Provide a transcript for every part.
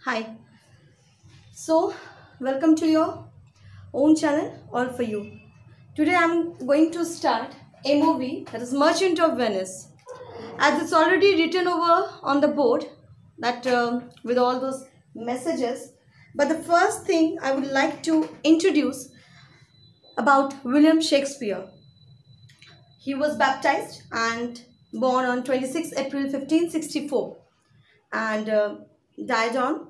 Hi. So, welcome to your own channel, All For You. Today I'm going to start a movie that is Merchant of Venice. As it's already written over on the board, that with all those messages. But the first thing I would like to introduce about William Shakespeare. He was baptized and born on 26 April 1564 and died on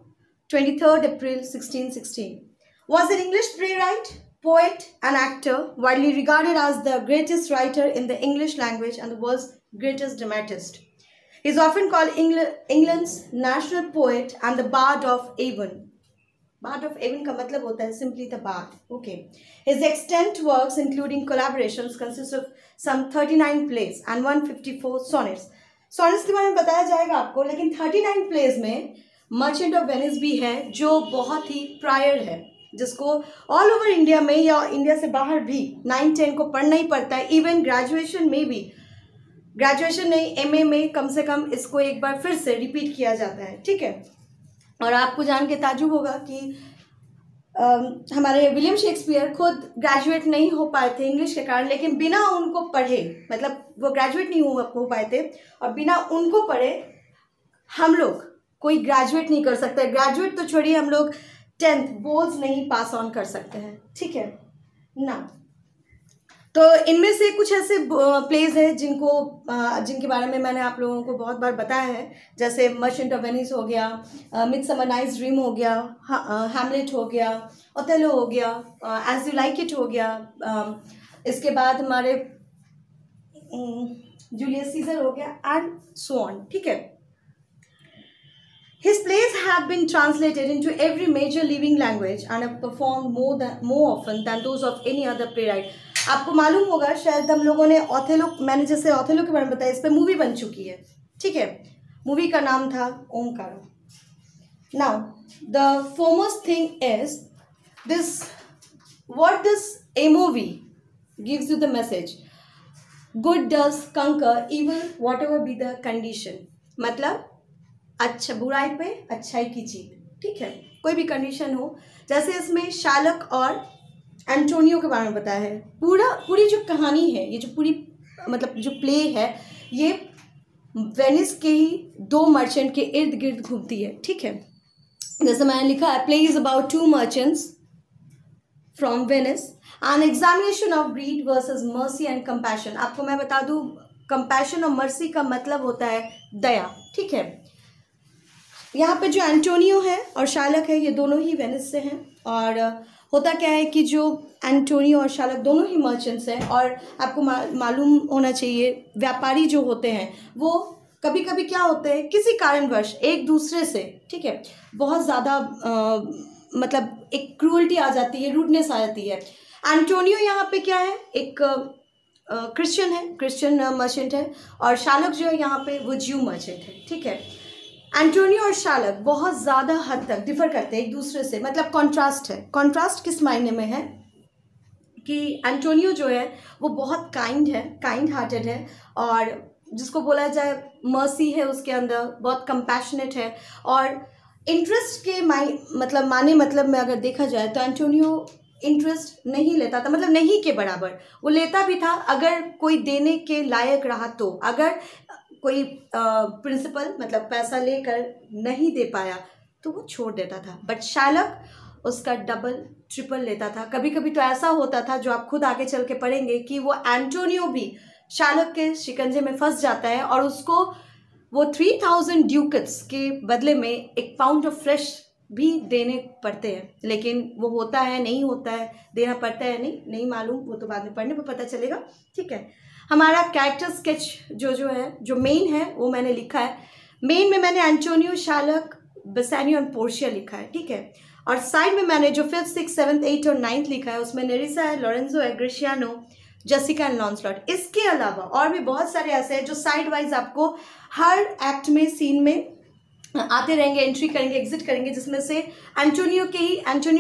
23rd April 1616. Was an English playwright, poet and actor, widely regarded as the greatest writer in the English language and the world's greatest dramatist. He is often called England's national poet and the Bard of Avon. Bard of Avon का मतलब होता है simply the bard. Okay. His extant works, including collaborations, consist of some 39 plays and 154 sonnets. Sonnets के बारे में बताया जाएगा आपको, लेकिन 39 plays में मर्चेंट ऑफ वेनिस भी है जो बहुत ही प्रायर है, जिसको ऑल ओवर इंडिया में या इंडिया से बाहर भी 9-10 को पढ़ना ही पड़ता है. इवन ग्रेजुएशन में भी, ग्रेजुएशन नहीं एमए में कम से कम इसको एक बार फिर से रिपीट किया जाता है. ठीक है. और आपको जान के ताजुब होगा कि हमारे विलियम शेक्सपियर खुद ग्रेजुएट नहीं हो पाए थे इंग्लिश के कारण, लेकिन बिना उनको पढ़े, मतलब वो ग्रेजुएट नहीं हो पाए थे और बिना उनको पढ़े हम लोग कोई ग्रेजुएट नहीं कर सकते. ग्रेजुएट तो छोड़िए, हम लोग 10th बोर्ड्स नहीं पास ऑन कर सकते हैं. ठीक है ना. तो इनमें से कुछ ऐसे प्लेज हैं जिनके बारे में मैंने आप लोगों को बहुत बार बताया है, जैसे मर्चेंट ऑफ वेनिस हो गया, मिडसमर नाइट्स ड्रीम हो गया, हैमलेट हो गया, ओथेलो हो गया, एज यू लाइक इट हो गया. इसके बाद हमारे जूलियस सीजर हो गया एंड सो ऑन. ठीक है. His plays have been translated into every major living language and have performed more often than those of any other playwright. आपको मालूम होगा शायद, हम लोगों ने ओथेलो, मैंने जैसे ओथेलो के बारे में बताया, इस पर मूवी बन चुकी है. ठीक है. मूवी का नाम था Omkara. Now the foremost thing is this: what does a movie gives you the message? Good does conquer evil, whatever be the condition. मतलब अच्छा, बुराई पे अच्छाई की जीत. ठीक है. कोई भी कंडीशन हो, जैसे इसमें शार्लक और एंटोनियो के बारे में बताया है. पूरी जो कहानी है, ये जो पूरी मतलब जो प्ले है, ये वेनिस के ही दो मर्चेंट के इर्द गिर्द घूमती है. ठीक है. जैसे मैंने लिखा है, play is about 2 merchants from Venice, an examination of greed versus mercy and compassion. आपको मैं बता दूं, कंपैशन और मर्सी का मतलब होता है दया. ठीक है. यहाँ पे जो एंटोनियो है और शार्लक है, ये दोनों ही वेनिस से हैं. और होता क्या है कि जो एंटोनियो और शार्लक दोनों ही मर्चेंट्स हैं, और आपको मालूम होना चाहिए, व्यापारी जो होते हैं वो कभी कभी क्या होते हैं, किसी कारणवश एक दूसरे से, ठीक है, बहुत ज़्यादा मतलब एक क्रूअल्टी आ जाती है, रूडनेस आ जाती है. एंटोनियो यहाँ पे क्या है, एक क्रिश्चियन है, क्रिश्चियन मर्चेंट है, और शार्लक जो है यहाँ पे वो ज्यू मर्चेंट है. ठीक है. एंटोनियो और शार्लक बहुत ज़्यादा हद तक डिफर करते हैं एक दूसरे से, मतलब कॉन्ट्रास्ट है. कॉन्ट्रास्ट किस मायने में है कि एंटोनियो जो है वो बहुत काइंड है, काइंड हार्टेड है, और जिसको बोला जाए मर्सी है उसके अंदर, बहुत कंपैशनेट है. और इंटरेस्ट के मतलब में अगर देखा जाए तो एंटोनियो इंटरेस्ट नहीं लेता था, मतलब नहीं के बराबर. वो लेता भी था अगर कोई देने के लायक रहा तो, अगर कोई प्रिंसिपल मतलब पैसा लेकर नहीं दे पाया तो वो छोड़ देता था. बट शार्लक उसका डबल ट्रिपल लेता था. कभी कभी तो ऐसा होता था, जो आप खुद आगे चल के पढ़ेंगे, कि वो एंटोनियो भी शार्लक के शिकंजे में फंस जाता है और उसको वो 3000 ड्यूकेट्स के बदले में 1 पाउंड ऑफ फ्लेश भी देने पड़ते हैं. लेकिन वो होता है, नहीं होता है, देना पड़ता है, नहीं मालूम, वो तो बाद में पढ़ने पर पता चलेगा. ठीक है. हमारा कैरेक्टर स्केच जो है, जो मेन है, वो मैंने लिखा है. मेन में मैंने एंटोनियो, शार्लक, बेसानियो और पोर्शिया लिखा है. ठीक है. और साइड में मैंने जो 5th, 6th, 7th, 8th और 9th लिखा है, उसमें नेरिसा है, लॉरेंजो है, ग्रेशियानो, जेसिका एंड लॉन्सलॉट. इसके अलावा और भी बहुत सारे ऐसे हैं जो साइड वाइज आपको हर एक्ट में, सीन में आते रहेंगे, एंट्री करेंगे, एग्जिट करेंगे, जिसमें से एंटोनियो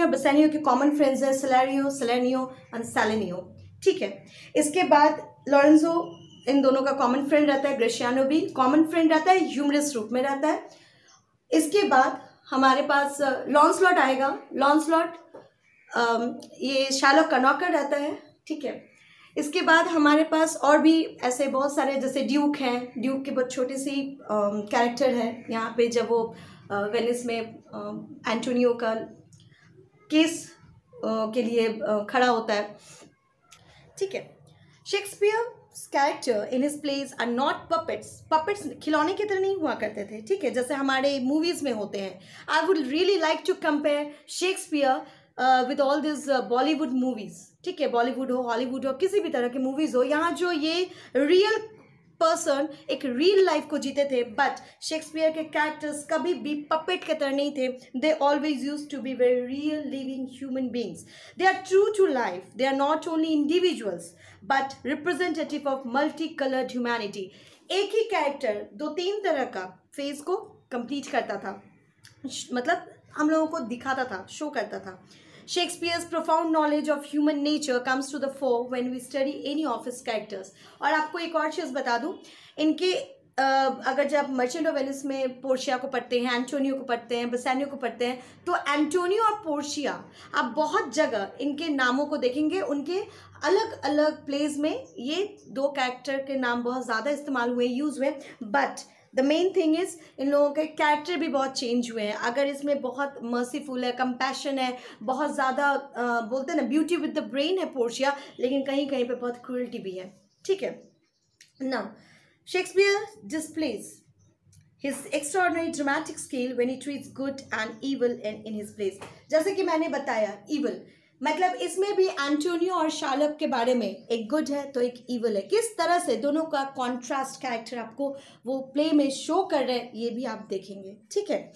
बेसानियो के कॉमन फ्रेंड्स है, सेलेरियो, सेलेनियो एंड सैलेनियो. ठीक है. इसके बाद लॉरेंजो, इन दोनों का कॉमन फ्रेंड रहता है. ग्रेशियानो भी कॉमन फ्रेंड रहता है, ह्यूमरस रूप में रहता है. इसके बाद हमारे पास लॉन्सलॉट आएगा। लॉन्सलॉट ये शार्लक का नौकर रहता है, ठीक है। इसके बाद हमारे पास और भी ऐसे बहुत सारे, जैसे ड्यूक हैं। ड्यूक की बहुत छोटी सी कैरेक्टर है यहाँ पे, जब वो वेनिस में एंटोनियो का केस के लिए खड़ा होता है, ठीक है। Shakespeare's character in his plays are not puppets. Puppets खिलौने की तरह नहीं हुआ करते थे, ठीक है, जैसे हमारे मूवीज में होते हैं। I would really like to compare Shakespeare with all this Bollywood movies, ठीक है। बॉलीवुड हो, हॉलीवुड हो, किसी भी तरह की मूवीज हो, यहाँ जो ये रियल पर्सन एक रियल लाइफ को जीते थे, बट शेक्सपियर के कैरेक्टर्स कभी भी पपेट के तरह नहीं थे। They always use to be very real living human beings. They are true to life. They are not only individuals but representative of multi coloured humanity. एक ही कैरेक्टर 2-3 तरह का फेज को कंप्लीट करता था, मतलब हम लोगों को दिखाता था, शो करता था। Shakespeare's profound knowledge of human nature comes to the fore when we study any of his characters। और आपको एक और चीज़ बता दूं, इनके अगर जब मर्चेंट ऑफ वेनिस में पोर्शिया को पढ़ते हैं, एंटोनियो को पढ़ते हैं, बेसानियो को पढ़ते हैं, तो एंटोनियो और पोर्शिया आप बहुत जगह इनके नामों को देखेंगे। उनके अलग अलग प्लेस में ये 2 कैरेक्टर के नाम बहुत ज़्यादा इस्तेमाल हुए, यूज़ हुए, but the main thing is in लोगों के कैरेक्टर भी बहुत चेंज हुए हैं। अगर इसमें बहुत मर्सीफुल है, कंपैशन है, बहुत ज़्यादा बोलते हैं ना ब्यूटी विद द ब्रेन है पोर्शिया, लेकिन कहीं कहीं पे बहुत क्रूरल्टी भी है, ठीक है। Now Shakespeare displays his extraordinary dramatic scale when he treats good and evil in his place। जैसे कि मैंने बताया evil, मतलब इसमें भी एंटोनियो और शार्लक के बारे में, एक गुड है तो एक इवल है। किस तरह से दोनों का कॉन्ट्रास्ट कैरेक्टर आपको वो प्ले में शो कर रहे हैं, ये भी आप देखेंगे, ठीक है।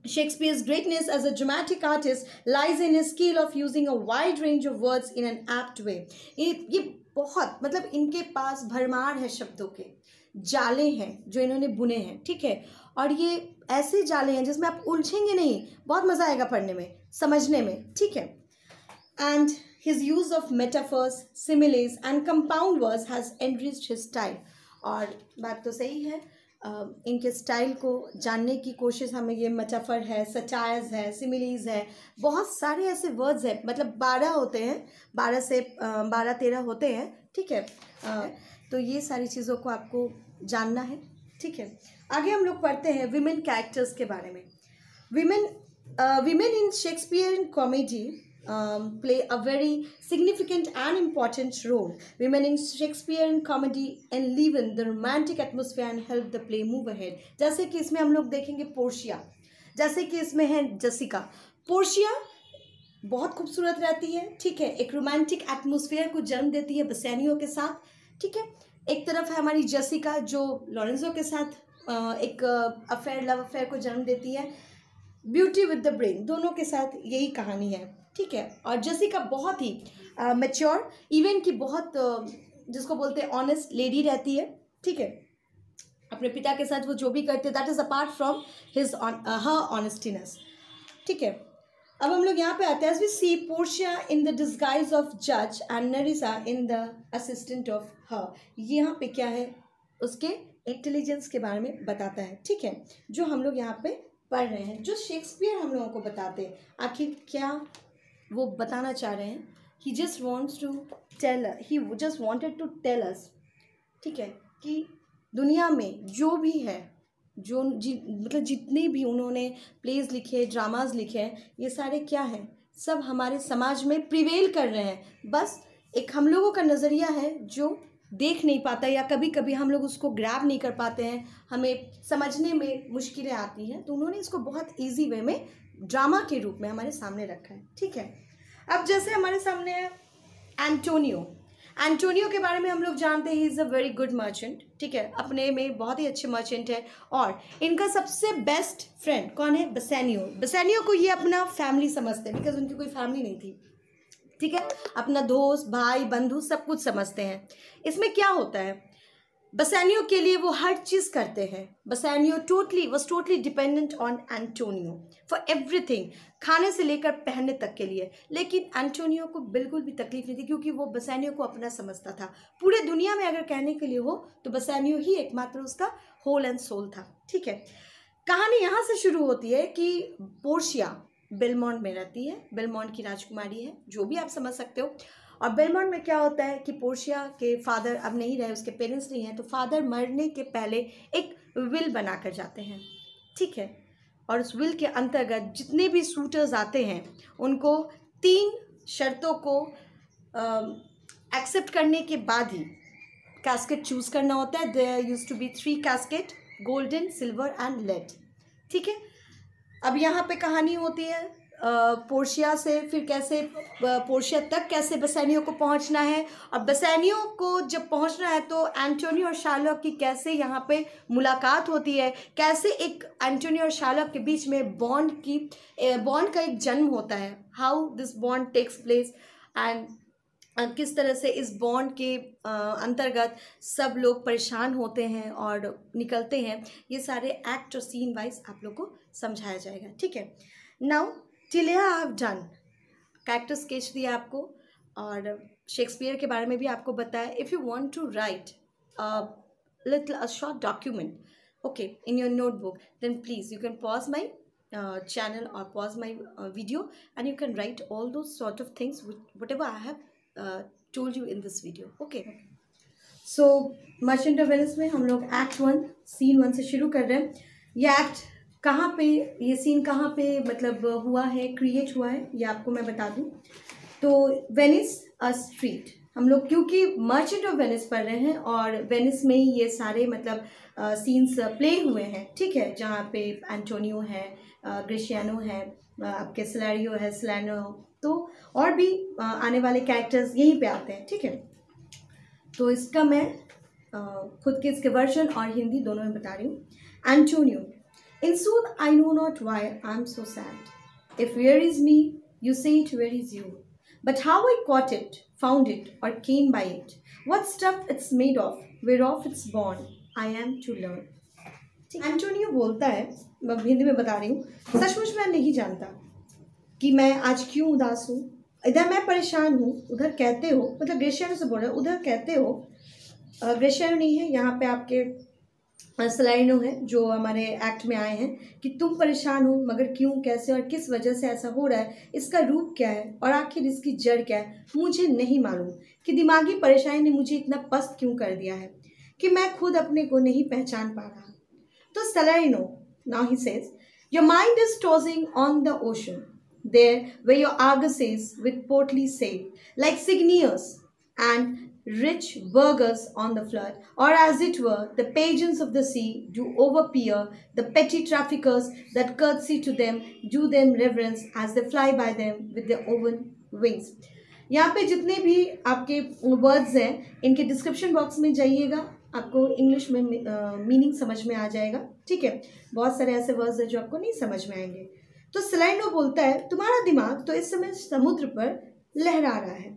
Shakespeare's greatness as a dramatic artist lies in his skill of using a wide range of words in an apt way। ये बहुत, मतलब इनके पास भरमार है शब्दों के, जाले हैं जो इन्होंने बुने हैं, ठीक है। और ये ऐसे जाले हैं जिसमें आप उलझेंगे नहीं, बहुत मज़ा आएगा पढ़ने में, समझने में, ठीक है। And his use of metaphors, similes and compound words has enriched his style। और बात तो सही है, इनके स्टाइल को जानने की कोशिश हमें, ये मेटाफर है, सटायर्स है, सिमिलीज है, बहुत सारे ऐसे वर्ड्स हैं, मतलब 12 होते हैं, 12 से 12-13 होते हैं, ठीक है। तो ये सारी चीज़ों को आपको जानना है, ठीक है। आगे हम लोग पढ़ते हैं विमेन कैरेक्टर्स के बारे में। Women in Shakespearean comedy play a very significant and important role। Women in Shakespearean comedy enliven the romantic atmosphere and help the play move ahead। जैसे कि इसमें हम लोग देखेंगे पोर्शिया, जैसे कि इसमें है जसिका। पोर्शिया बहुत खूबसूरत रहती है, ठीक है, एक रोमांटिक एटमोसफियर को जन्म देती है बेसानियो के साथ, ठीक है। एक तरफ है हमारी जसिका जो लॉरेंजो के साथ एक अफेयर, लव अफेयर को जन्म देती है। ब्यूटी विद द ब्रेन, दोनों के साथ यही कहानी है, ठीक है। और जसिका बहुत ही मैच्योर, इवन की बहुत जिसको बोलते हैं ऑनेस्ट लेडी रहती है, ठीक है। अपने पिता के साथ वो जो भी करते, that is apart from his her honestness, ठीक है। अब हम लोग यहाँ पे आते हैं, as we see Portia in the disguise of जज and Nerissa in the assistant of her. यहाँ पे क्या है, उसके इंटेलिजेंस के बारे में बताता है, ठीक है, जो हम लोग यहाँ पे पढ़ रहे हैं, जो शेक्सपियर हम लोगों को बताते हैं। आखिर क्या वो बताना चाह रहे हैं? He just wants to tell, he just wanted to tell us, ठीक है, कि दुनिया में जो भी है, जो मतलब जितने भी उन्होंने प्लेज लिखे, ड्रामाज लिखे हैं, ये सारे क्या हैं, सब हमारे समाज में प्रिवेल कर रहे हैं। बस एक हम लोगों का नज़रिया है जो देख नहीं पाता, या कभी कभी हम लोग उसको ग्रैब नहीं कर पाते हैं, हमें समझने में मुश्किलें आती हैं, तो उन्होंने इसको बहुत ईजी वे में ड्रामा के रूप में हमारे सामने रखा है, ठीक है। अब जैसे हमारे सामने है एंटोनियो। एंटोनियो के बारे में हम लोग जानते हैं, he is a very good merchant, ठीक है, अपने में बहुत ही अच्छे मर्चेंट है। और इनका सबसे बेस्ट फ्रेंड कौन है? बेसानियो। बेसानियो को ये अपना फैमिली समझते हैं, बिकॉज उनकी कोई फैमिली नहीं थी, ठीक है, अपना दोस्त, भाई, बंधु सब कुछ समझते हैं। इसमें क्या होता है, बेसानियो के लिए वो हर चीज़ करते हैं। Bassanio was totally dependent on Antonio for everything, खाने से लेकर पहनने तक के लिए। लेकिन एंटोनियो को बिल्कुल भी तकलीफ नहीं थी, क्योंकि वो बेसानियो को अपना समझता था। पूरे दुनिया में अगर कहने के लिए हो तो बेसानियो ही एकमात्र उसका होल एंड सोल था, ठीक है। कहानी यहाँ से शुरू होती है कि पोर्शिया बेलमोंड में रहती है, बेलमोंड की राजकुमारी है, जो भी आप समझ सकते हो। और बेलमोंड में क्या होता है कि पोर्शिया के फादर अब नहीं रहे, उसके पेरेंट्स नहीं हैं, तो फादर मरने के पहले एक विल बना कर जाते हैं, ठीक है। और उस विल के अंतर्गत जितने भी सूटर्स आते हैं उनको 3 शर्तों को एक्सेप्ट करने के बाद ही कैस्केट चूज़ करना होता है। There used to be 3 casket, golden, silver and lead, ठीक है। अब यहाँ पे कहानी होती है पोर्शिया से, फिर कैसे पोर्शिया तक कैसे बेसानियो को पहुँचना है, और बेसानियो को जब पहुँचना है तो एंटोनियो और शार्लॉक की कैसे यहाँ पे मुलाकात होती है, कैसे एक एंटोनियो और शार्लॉक के बीच में बॉन्ड का एक जन्म होता है, how this bond takes place, and किस तरह से इस बॉन्ड के अंतर्गत सब लोग परेशान होते हैं और निकलते हैं। ये सारे एक्ट और सीन वाइज आप लोग को समझाया जाएगा, ठीक है। Now till here I have done character sketch दिया आपको और शेक्सपियर के बारे में भी आपको बताया। If you want to write a short document okay in your notebook, then please you can pause my channel or pause my video and you can write all those sort of things whatever I have told you in this video, okay. So merchant of Venice में हम लोग act 1 scene 1 से शुरू कर रहे हैं। ये act कहाँ पे, ये सीन कहाँ पे मतलब हुआ है, क्रिएट हुआ है, ये आपको मैं बता दूँ। तो वेनिस अ स्ट्रीट, हम लोग क्योंकि मर्चेंट ऑफ वेनिस पढ़ रहे हैं और वेनिस में ही ये सारे मतलब सीन्स प्ले हुए हैं, ठीक है, जहाँ पे एंटोनियो है, ग्रेशियानो है, आपके सैलारियो है, सैलानो, तो और भी आने वाले कैरेक्टर्स यहीं पे आते हैं, ठीक है। तो इसका मैं खुद के इसके वर्जन और हिंदी दोनों में बता रही हूँ। Antonio, in sooth I know not why I am so sad, if wearies me you say it wearies you, but how I caught it, found it or came by it, what stuff it's made of, whereof it's born, I am to learn. Antonio बोलता है, मैं हिंदी में बता रही हूँ, सचमुच मैं नहीं जानता कि मैं आज क्यों उदास हूँ, इधर मैं परेशान हूँ, उधर कहते हो, मतलब ग्रेशियानो से बोल रहे हो, उधर कहते हो, ग्रेशियानो नहीं है यहाँ पे, आपके सलाइनो है जो हमारे एक्ट में आए हैं, कि तुम परेशान हो मगर क्यों, कैसे और किस वजह से ऐसा हो रहा है, इसका रूप क्या है और आखिर इसकी जड़ क्या है, मुझे नहीं मालूम कि दिमागी परेशानी ने मुझे इतना पस्त क्यों कर दिया है कि मैं खुद अपने को नहीं पहचान पा रहा। तो Salarino, now he says, your mind is tossing on the ocean, there were your argosies with portly sail, like Cygnius and rich burghers on the flood, or as it were, the pageants of the sea do overpeer the petty traffickers that curtsy to them, do them reverence as they fly by them with their oven wings. यहाँ पे जितने भी आपके words हैं इनके description box में जाइएगा, आपको इंग्लिश में मीनिंग समझ में आ जाएगा, ठीक है। बहुत सारे ऐसे वर्ड्स हैं जो आपको नहीं समझ में आएंगे। तो सलाइनो बोलता है, तुम्हारा दिमाग तो इस समय समुद्र पर लहरा रहा है,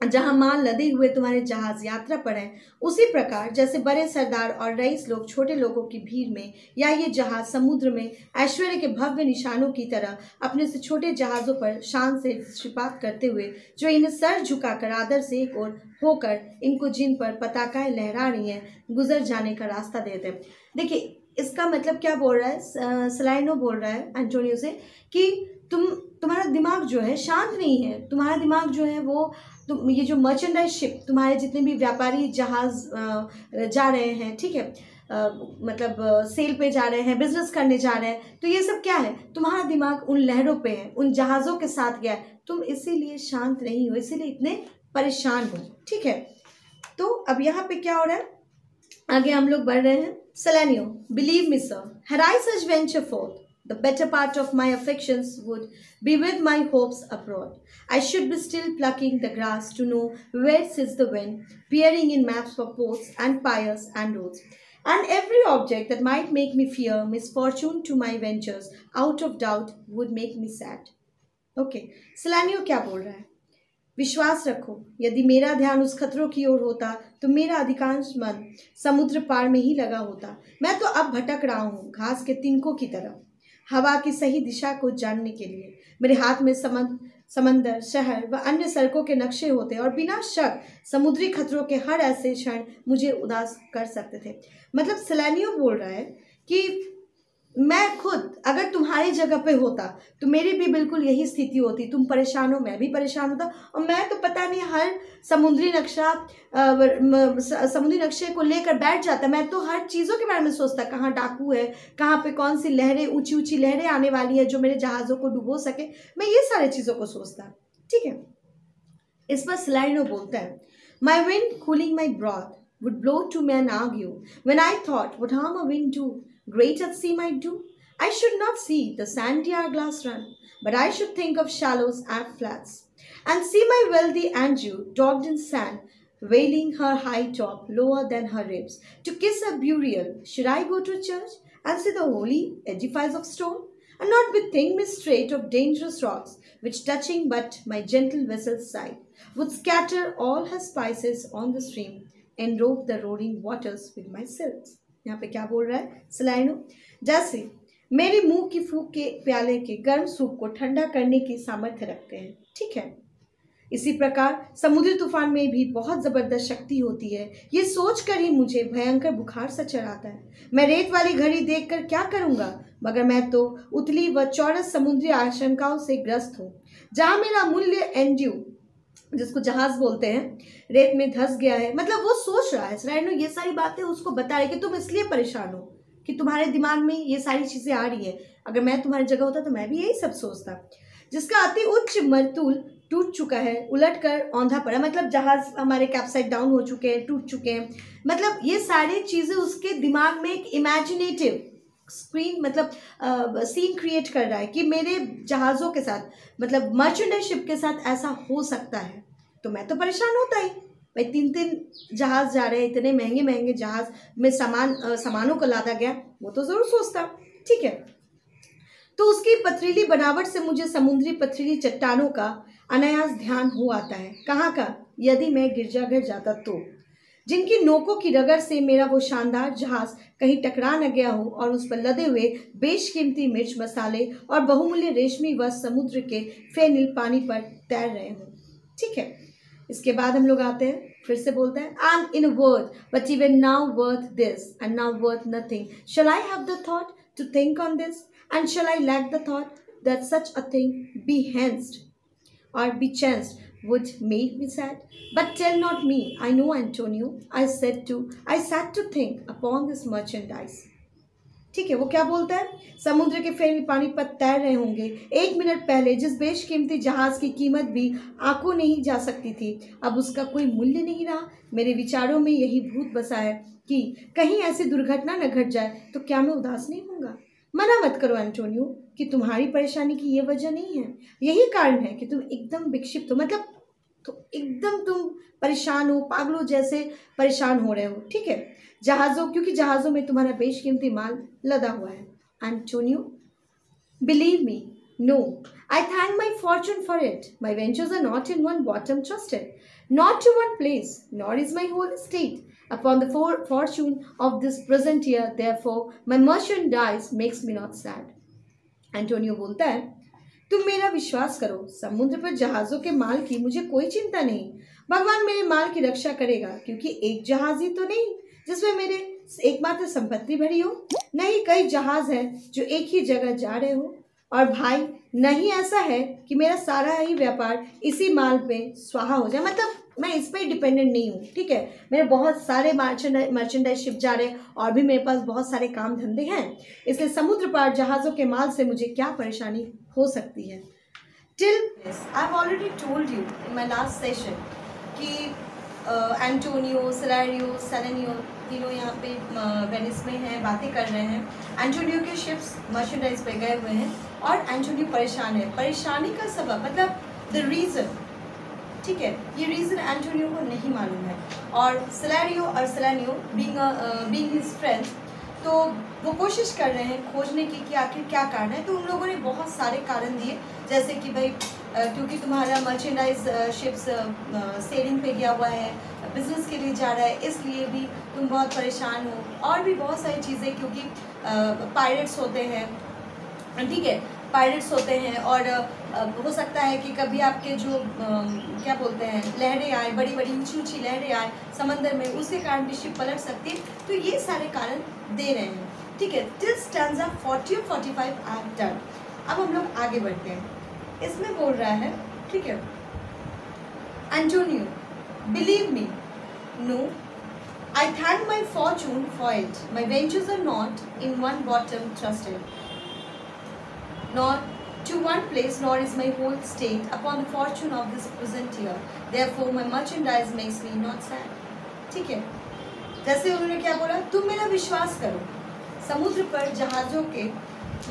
जहां माल लदे हुए तुम्हारे जहाज यात्रा पर हैं, उसी प्रकार जैसे बड़े सरदार और रईस लोग छोटे लोगों की भीड़ में या ये जहाज समुद्र में ऐश्वर्य के भव्य निशानों की तरह अपने से छोटे जहाज़ों पर शान से दृष्टिपात करते हुए, जो इन्हें सर झुकाकर आदर से एक ओर होकर इनको जिन पर पताकाएं लहरा रही हैं गुजर जाने का रास्ता देते हैं। देखिए इसका मतलब क्या बोल रहा है, सलाइनो बोल रहा है एंटोनियो से कि तुम्हारा दिमाग जो है शांत नहीं है, तुम्हारा दिमाग जो है वो ये जो मर्चेंडाइज शिप, तुम्हारे जितने भी व्यापारी जहाज जा रहे हैं, ठीक है, मतलब सेल पे जा रहे हैं, बिजनेस करने जा रहे हैं, तो ये सब क्या है, तुम्हारा दिमाग उन लहरों पे है, उन जहाज़ों के साथ गया है, तुम इसीलिए शांत नहीं हो, इसीलिए इतने परेशान हो, ठीक है। तो अब यहाँ पे क्या हो रहा है, आगे हम लोग बढ़ रहे हैं। Salanio, believe me, sir, had I such venture forth, the better part of my affections would be with my hopes abroad. I should be still plucking the grass to know where sits the wind, peering in maps for ports and piers and roads, and every object that might make me fear misfortune to my ventures, out of doubt, would make me sad. Okay, Salanio क्या बोल रहा है? विश्वास रखो, यदि मेरा ध्यान उस खतरों की ओर होता तो मेरा अधिकांश मन समुद्र पार में ही लगा होता। मैं तो अब भटक रहा हूँ घास के तिनकों की तरह, हवा की सही दिशा को जानने के लिए। मेरे हाथ में समंदर, शहर व अन्य सड़कों के नक्शे होते और बिना शक समुद्री खतरों के हर ऐसे क्षण मुझे उदास कर सकते थे। मतलब सलानियो बोल रहा है कि मैं खुद अगर तुम्हारी जगह पे होता तो मेरी भी बिल्कुल यही स्थिति होती। तुम परेशान हो, मैं भी परेशान होता। और मैं तो पता नहीं हर समुद्री नक्शे को लेकर बैठ जाता। मैं तो हर चीज़ों के बारे में सोचता, कहाँ डाकू है, कहाँ पे कौन सी लहरें, ऊंची ऊंची लहरें आने वाली है जो मेरे जहाज़ों को डुबो सके। मैं ये सारी चीज़ों को सोचता। ठीक है, इस पर सलाइनो बोलता है, my wind cooling my broth would blow to me and argue. When I thought, what harm a wind do, great at sea might do? I should not see the sandy hourglass run, but I should think of shallows and flats, and see my wealthy Anjou dogged in sand, veiling her high top lower than her ribs. To kiss a burial, should I go to church and see the holy edifice of stone, and not bethink me straight of dangerous rocks, which touching but my gentle vessel's side, would scatter all her spices on the stream, enrobe the roaring waters with my silks. यहाँ पे क्या बोल रहा है सलाइनो? जैसे मेरे मुंह की फूंक के प्याले के गर्म सूप को ठंडा करने की सामर्थ्य रखते हैं। ठीक है, इसी प्रकार समुद्री तूफान में भी बहुत जबरदस्त शक्ति होती है। ये सोचकर ही मुझे भयंकर बुखार सा चढ़ाता है। मैं रेत वाली घड़ी देखकर क्या करूँगा, मगर मैं तो उतली व चौरस समुद्री आशंकाओं से ग्रस्त हूँ। जहाँ मेरा मूल्य एंड्यू, जिसको जहाज बोलते हैं, रेत में धंस गया है। मतलब वो सोच रहा है सलाइनो, ये सारी बातें उसको बता रही कि तुम इसलिए परेशान हो कि तुम्हारे दिमाग में ये सारी चीज़ें आ रही है। अगर मैं तुम्हारी जगह होता तो मैं भी यही सब सोचता। जिसका अति उच्च मरतूल टूट चुका है, उलट कर औंधा पड़ा, मतलब जहाज हमारे कैप्साइड डाउन हो चुके हैं, टूट चुके हैं। मतलब ये सारी चीज़ें उसके दिमाग में एक इमेजिनेटिव स्क्रीन, मतलब सीन क्रिएट कर रहा है कि मेरे जहाज़ों के साथ, मतलब मर्चेंडाइज शिप के साथ ऐसा हो सकता है। तो मैं तो परेशान होता ही। भाई 3-3 जहाज़ जा रहे हैं, इतने महंगे महंगे जहाज़ में सामानों को लादा गया, वो तो ज़रूर सोचता। ठीक है, तो उसकी पथरीली बनावट से मुझे समुद्री पथरीली चट्टानों का अनायास ध्यान हो आता है। कहाँ का? यदि मैं गिरजाघर जाता तो, जिनकी नोकों की रगड़ से मेरा वो शानदार जहाज कहीं टकरा न गया हो और उस पर लदे हुए बेशकीमती मिर्च मसाले और बहुमूल्य रेशमी व समुद्र के फेनिल पानी पर तैर रहे हों। ठीक है, इसके बाद हम लोग आते हैं, फिर से बोलते हैं, I am in a word but even now worth this and now worth nothing. Shall I have the thought to think on this and shall I lack the thought that such a thing be chanced or be chanced would make me sad? But tell not me, I know Antonio, I sat to think upon this merchandise. ठीक है, वो क्या बोलता है? समुद्र के phenyl पानी पर तैर रहे होंगे। 1 मिनट पहले जिस बेशकीमती जहाज की कीमत भी आंखों नहीं जा सकती थी, अब उसका कोई मूल्य नहीं रहा। मेरे विचारों में यही भूत बसा है कि कहीं ऐसी दुर्घटना न घट जाए तो क्या मैं उदास नहीं होऊंगा। मना मत करो एंटोनियो कि तुम्हारी परेशानी की ये वजह नहीं है, यही कारण है कि तुम एकदम विक्षिप्त हो, मतलब तो एकदम तुम परेशान हो, पागलों जैसे परेशान हो रहे हो। ठीक है, क्योंकि जहाज़ों में तुम्हारा बेशकीमती माल लदा हुआ है। Antonio, believe me, no, I thank my fortune for it. My ventures are not in one bottom trusted, not to one place, nor is my whole estate upon the fortune of this present year, therefore my merchandise makes me not sad. Antonio बोलता है, तुम मेरा विश्वास करो, समुद्र पर जहाज़ों के माल की मुझे कोई चिंता नहीं। भगवान मेरे माल की रक्षा करेगा, क्योंकि एक जहाज ही तो नहीं जिसमें मेरे एकमात्र संपत्ति भरी हो, नहीं कई जहाज है जो एक ही जगह जा रहे हो। और भाई, नहीं ऐसा है कि मेरा सारा ही व्यापार इसी माल पे स्वाहा हो जाए, मतलब मैं इस पर डिपेंडेंट नहीं हूँ। ठीक है, मेरे बहुत सारे मर्चेंडाइज शिप जा रहे हैं और भी मेरे पास बहुत सारे काम धंधे हैं, इसलिए समुद्र पार जहाज़ों के माल से मुझे क्या परेशानी हो सकती है। Till I have already told you in my last session कि एंटोनियो, सेलेनियो तीनों यहाँ पे वेनिस में हैं, बातें कर रहे हैं। एंटोनियो के शिप्स मर्चेंडाइज पे गए हुए हैं और एंटोनियो परेशान है। परेशानी का सबब, मतलब द रीज़न, ठीक है, ये रीज़न एंटोनियो को नहीं मालूम है। और सेलेनियो बीइंग हिज फ्रेंड, तो वो कोशिश कर रहे हैं खोजने की कि आखिर क्या कारण है। तो उन लोगों ने बहुत सारे कारण दिए, जैसे कि भाई क्योंकि तुम्हारा मर्चेंडाइज शिप्स सेलिंग पे गया हुआ है, बिजनेस के लिए जा रहा है, इसलिए भी तुम बहुत परेशान हो। और भी बहुत सारी चीज़ें, क्योंकि पायरेट्स होते हैं, ठीक है, पायरेट्स होते हैं और हो सकता है कि कभी आपके जो क्या बोलते हैं, लहरें आए, बड़ी बड़ी ऊंची लहरें आए समंदर में, उसके कारण भी शिप पलट सकती है। तो ये सारे कारण दे रहे हैं। ठीक है, टिल स्टैंजा 40 और 45 आई हैव डन। अब हम लोग आगे बढ़ते हैं। इसमें बोल रहा है, ठीक है, Antonio, believe me, no, I thank my fortune for it. My ventures are not in one bottom trusted, nor to one place, nor is my whole state upon the fortune of this present year. Therefore, my merchandise makes me not sad. ठीक है, जैसे उन्होंने क्या बोला, तुम मेरा विश्वास करो, समुद्र पर जहाज़ों के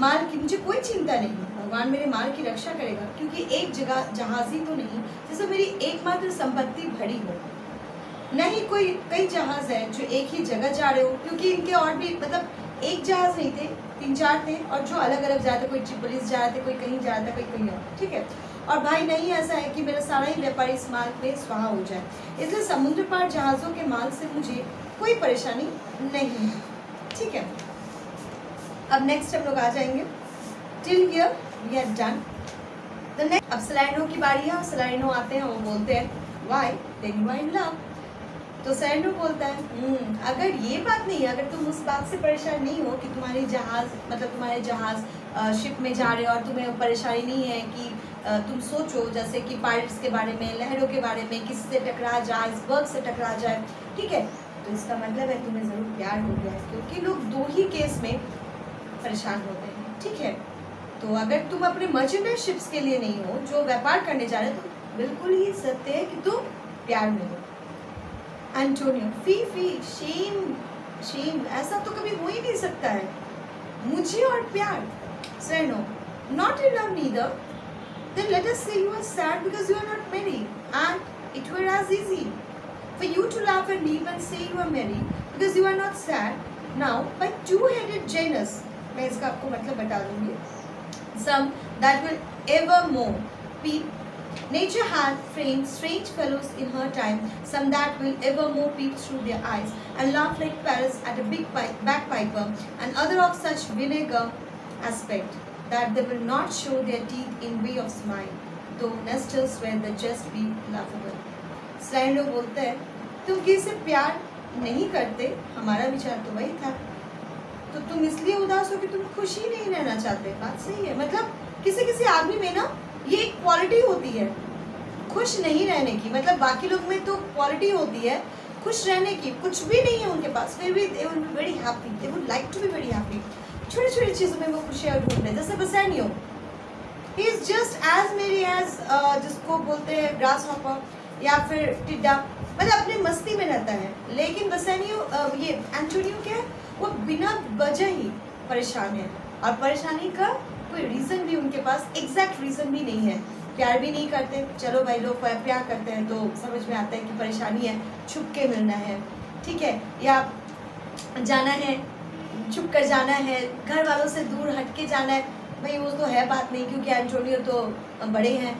माल की मुझे कोई चिंता नहीं, भगवान मेरे माल की रक्षा करेगा, क्योंकि एक जगह जहाज ही तो नहीं जिससे मेरी एकमात्र संपत्ति भरी हो, नहीं कोई कई जहाज है जो एक ही जगह जा रहे हो, क्योंकि इनके और भी मतलब एक जहाज नहीं थे, 3-4 थे, और जो अलग अलग जा रहे थे, कोई ट्रिपोलिस जा रहे थे, कोई कहीं जा रहा था, कोई कहीं और, ठीक है। और भाई नहीं ऐसा है कि मेरा सारा ही व्यापार इस माल पे स्वाहा हो जाए, इसलिए समुद्र पार जहाज़ों के माल से मुझे कोई परेशानी नहीं है, ठीक है। अब नेक्स्ट हम लोग आ जाएंगे, till here we are done the next. अब सलाइनो की बारी है, सलाइनो आते हैं, वो बोलते हैं why then you are in love. तो सैंडो बोलता है अगर ये बात नहीं है, अगर तुम उस बात से परेशान नहीं हो कि तुम्हारी जहाज़ मतलब तुम्हारे जहाज़ शिप में जा रहे हो और तुम्हें परेशानी नहीं है कि तुम सोचो जैसे कि पायरेट्स के बारे में, लहरों के बारे में, किसी से टकरा जाए, आइसबर्ग से टकरा जाए, ठीक है, तो इसका मतलब है तुम्हें ज़रूर प्यार हो गया है, क्योंकि लोग 2 ही केस में परेशान होते हैं, ठीक है। तो अगर तुम अपने मर्चेंडाइज शिप्स के लिए नहीं हो जो व्यापार करने जा रहे हो, तो बिल्कुल ही सत्य है कि तुम प्यार में हो। एंटोनियो, फी शेम, ऐसा तो कभी हो ही नहीं सकता है, मुझे और प्यार। Solanio, not in love neither, then let us say you are sad because you are not merry, and it were as easy for you to laugh and leave and say you are merry because you are not sad. Now by two-headed Janus, मैं इसका आपको मतलब बता दूंगी, some that will evermore peep. Nature had framed strange fellows in her time, some that will evermore peep through their eyes and laugh like parrots at a big bagpiper, and other of such vinegar aspect that they will not show their teeth in way of smile, though nesters where the jest be laughable. Slido बोलते हैं तुम किसी से प्यार नहीं करते, हमारा विचार तो वही था, तो तुम इसलिए उदास हो कि तुम खुश ही नहीं रहना चाहते। बात सही है, मतलब किसी आदमी में ना ये एक क्वालिटी होती है खुश नहीं रहने की, मतलब बाकी लोग में तो क्वालिटी होती है खुश रहने की, कुछ भी नहीं है उनके पास, फिर भी they will be very happy, they would like to be very happy, छोटी छोटी चीज़ों में वो खुशियाँ ढूंढ रहे हैं। जैसे बसैनियो, ही इज़ जस्ट एज मेरी एज जिसको बोलते हैं ग्रास हॉपर या फिर टिड्डा, मतलब अपने मस्ती में रहता है, लेकिन बसैनियो ये एंटोनियो क्या है, वो बिना वजह ही परेशान है, और परेशानी का कोई रीज़न भी उनके पास एग्जैक्ट रीज़न भी नहीं है। प्यार भी नहीं करते, चलो भाई लोग प्यार करते हैं तो समझ में आता है कि परेशानी है, छुप के मिलना है, ठीक है, या जाना है छुप कर जाना है, घर वालों से दूर हट के जाना है, भाई वो तो है बात नहीं, क्योंकि एंटोनियो तो बड़े हैं,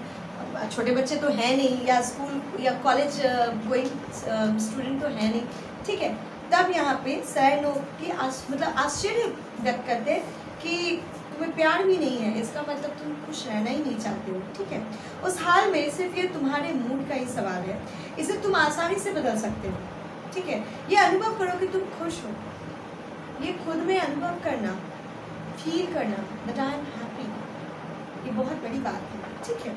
छोटे बच्चे तो हैं नहीं, या स्कूल या कॉलेज गोइंग स्टूडेंट तो है नहीं, ठीक है। तब यहाँ पे सैनो की मतलब आश्चर्य व्यक्त करते कि तुम्हें प्यार भी नहीं है, इसका मतलब तुम खुश रहना ही नहीं चाहते हो, ठीक है। उस हाल में सिर्फ ये तुम्हारे मूड का ही सवाल है, इसे तुम आसानी से बदल सकते हो, ठीक है। ये अनुभव करो कि तुम खुश हो, ये खुद में अनुभव करना, फील करना दैट आई एम हैप्पी, ये बहुत बड़ी बात है, ठीक है,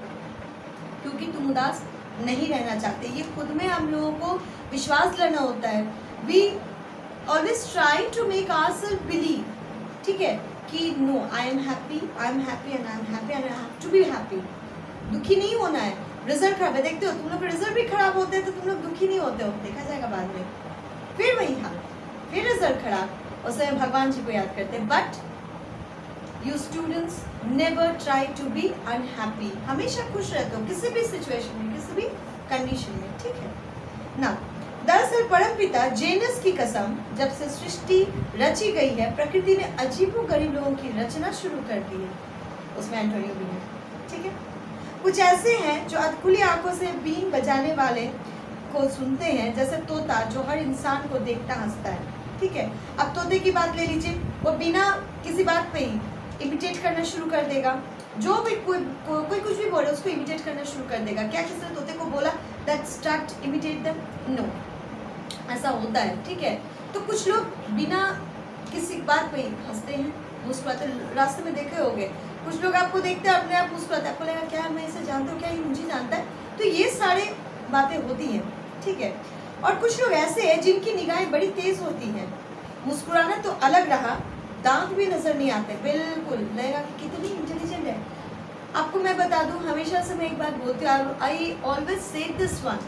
क्योंकि तुम उदास नहीं रहना चाहते, ये खुद में हम लोगों को विश्वास लेना होता है। We always try to make ourselves believe, ठीक है, कि no I am happy and I am happy and I have to be happy. दुखी नहीं होना है, रिजल्ट खराब है, देखते हो तुम लोग रिजल्ट भी खराब होते हैं तो तुम लोग दुखी नहीं होते हो, देखा जाएगा बाद में, फिर वही हाल, फिर रिजल्ट खराब, उस समय भगवान जी को याद करते हैं। But you students never try to be unhappy, हमेशा खुश रहते हो किसी भी सिचुएशन में, किसी भी कंडीशन में, ठीक है ना। दरअसल परमपिता जेनस की कसम, जब से सृष्टि रची गई है प्रकृति ने अजीबोगरीब लोगों की रचना शुरू कर दी है, उसमें एंटोनियो भी है, ठीक है। कुछ ऐसे हैं जो अधखुली आंखों से बीन बजाने वाले को सुनते हैं, जैसे तोता जो हर इंसान को देखता हंसता है, ठीक है। अब तोते की बात ले लीजिए, वो बिना किसी बात पे ही इमिटेट करना शुरू कर देगा, जो भी कोई कुछ भी बोले उसको इमिटेट करना शुरू कर देगा। क्या किसी ने तोते को बोला that start imitate them? No, ऐसा होता है, ठीक है। तो कुछ लोग बिना किसी बात पे हंसते हैं, मुस्कुराते, रास्ते में देखे होंगे कुछ लोग आपको देखते हैं अपने आप मुस्कुराते, आपको लगेगा क्या मैं इसे जानता हूँ, क्या ये मुझे जानता है। तो ये सारे बातें होती हैं, ठीक है। और कुछ लोग ऐसे हैं जिनकी निगाहें बड़ी तेज होती हैं, मुस्कुराना तो अलग रहा, दांत भी नजर नहीं आते, बिल्कुल लगेगा कि कितनी इंटेलिजेंट है। आपको मैं बता दूं, हमेशा से मैं एक बात बोलती हूँ, I always say this one,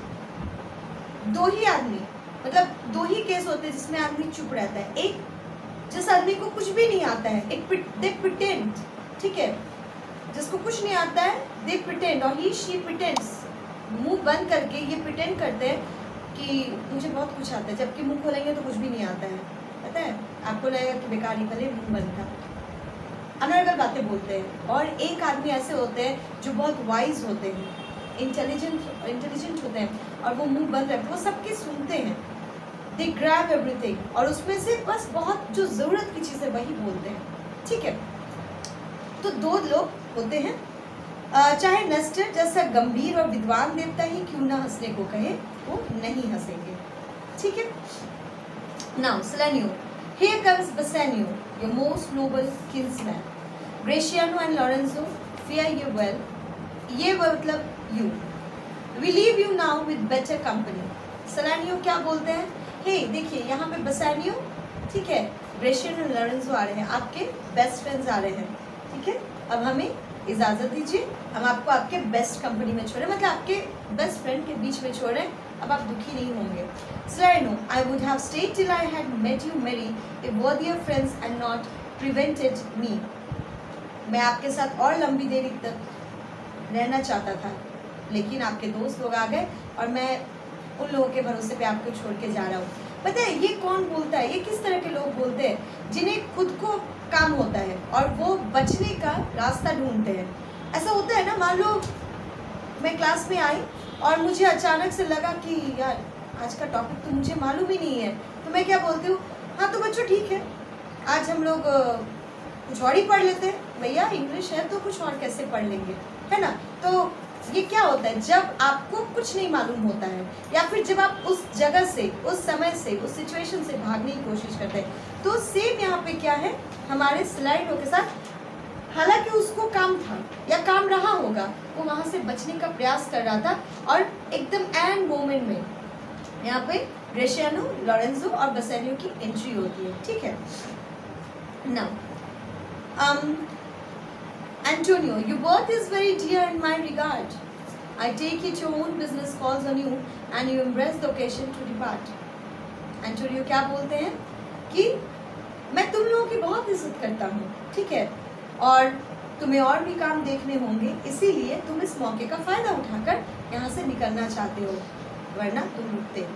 दो ही आदमी, मतलब दो ही केस होते हैं जिसमें आदमी चुप रहता है। एक जिस आदमी को कुछ भी नहीं आता है, एक दे प्रिटेंड, ठीक है, जिसको कुछ नहीं आता है दे प्रिटेंड, और ही शी प्रिटेंड्स, मुंह बंद करके ये प्रिटेंड करते हैं कि मुझे बहुत कुछ आता है, जबकि मुंह खोलेंगे तो कुछ भी नहीं आता है। पता है, आपको लगेगा कि बेकार ही, भले मुंह बंद था, अनर्गल बातें बोलते हैं। और एक आदमी ऐसे होते हैं जो बहुत वाइज होते हैं, इंटेलिजेंट होते हैं, और वो मुंह बंद रखते हैं, वो सबकी सुनते हैं, दे ग्रैब एवरीथिंग, और उसमें से बस बहुत जो ज़रूरत की चीज़ है वही बोलते हैं, ठीक है। तो दो लोग होते हैं, चाहे नेस्टर जैसा गंभीर और विद्वान देवता ही क्यों ना हंसने को कहे, वो नहीं हंसेंगे, ठीक है। Now Salanio, here comes Bassanio, your most noble kinsman. Gratiano and Lorenzo, fare ye well. ये मतलब you. We leave you now with better company. Salanio क्या बोलते हैं? हे देखिए यहाँ पे Bassanio, ठीक है, Gratiano और Lorenzo आ रहे हैं, आपके बेस्ट फ्रेंड्स आ रहे हैं, ठीक है। अब हमें इजाज़त दीजिए, हम आपको आपके बेस्ट कंपनी में छोड़े, मतलब आपके बेस्ट फ्रेंड के बीच में छोड़े, अब आप दुखी नहीं होंगे। Salerno, I would have stayed till I had met you merry, if worthier friends and not prevented me. मैं आपके साथ और लंबी देरी तक रहना चाहता था, लेकिन आपके दोस्त लोग आ गए और मैं उन लोगों के भरोसे पे आपको छोड़ के जा रहा हूँ। पता है ये कौन बोलता है, ये किस तरह के लोग बोलते हैं, जिन्हें खुद को काम होता है और वो बचने का रास्ता ढूंढते हैं। ऐसा होता है ना, मान लो मैं क्लास में आई और मुझे अचानक से लगा कि यार आज का टॉपिक तो मुझे मालूम ही नहीं है, तो मैं क्या बोलती हूँ, हाँ तो बच्चों ठीक है, आज हम लोग कुछ और ही पढ़ लेते हैं, भैया इंग्लिश है तो कुछ और कैसे पढ़ लेंगे, है ना। तो ये क्या होता है, जब आपको कुछ नहीं मालूम होता है या फिर जब आप उस जगह से, उस समय से, उस सिचुएशन से भागने की कोशिश करते हैं, तो सेम यहाँ पे क्या है हमारे Salerno के साथ, हालांकि उसको काम था या काम रहा होगा, वो वहाँ से बचने का प्रयास कर रहा था, और एकदम एंड मोमेंट में यहाँ पे Gratiano, Lorenzo और Bassanio की एंट्री होती है, ठीक है। Now Antonio, your birth is very dear in my regard. I take it your own business calls on you and you embrace the occasion to depart. Antonio क्या बोलते हैं कि मैं तुम लोगों की बहुत इज्जत करता हूँ, ठीक है, और तुम्हें और भी काम देखने होंगे, इसीलिए तुम इस मौके का फ़ायदा उठाकर यहाँ से निकलना चाहते हो, वरना तुम रुकते,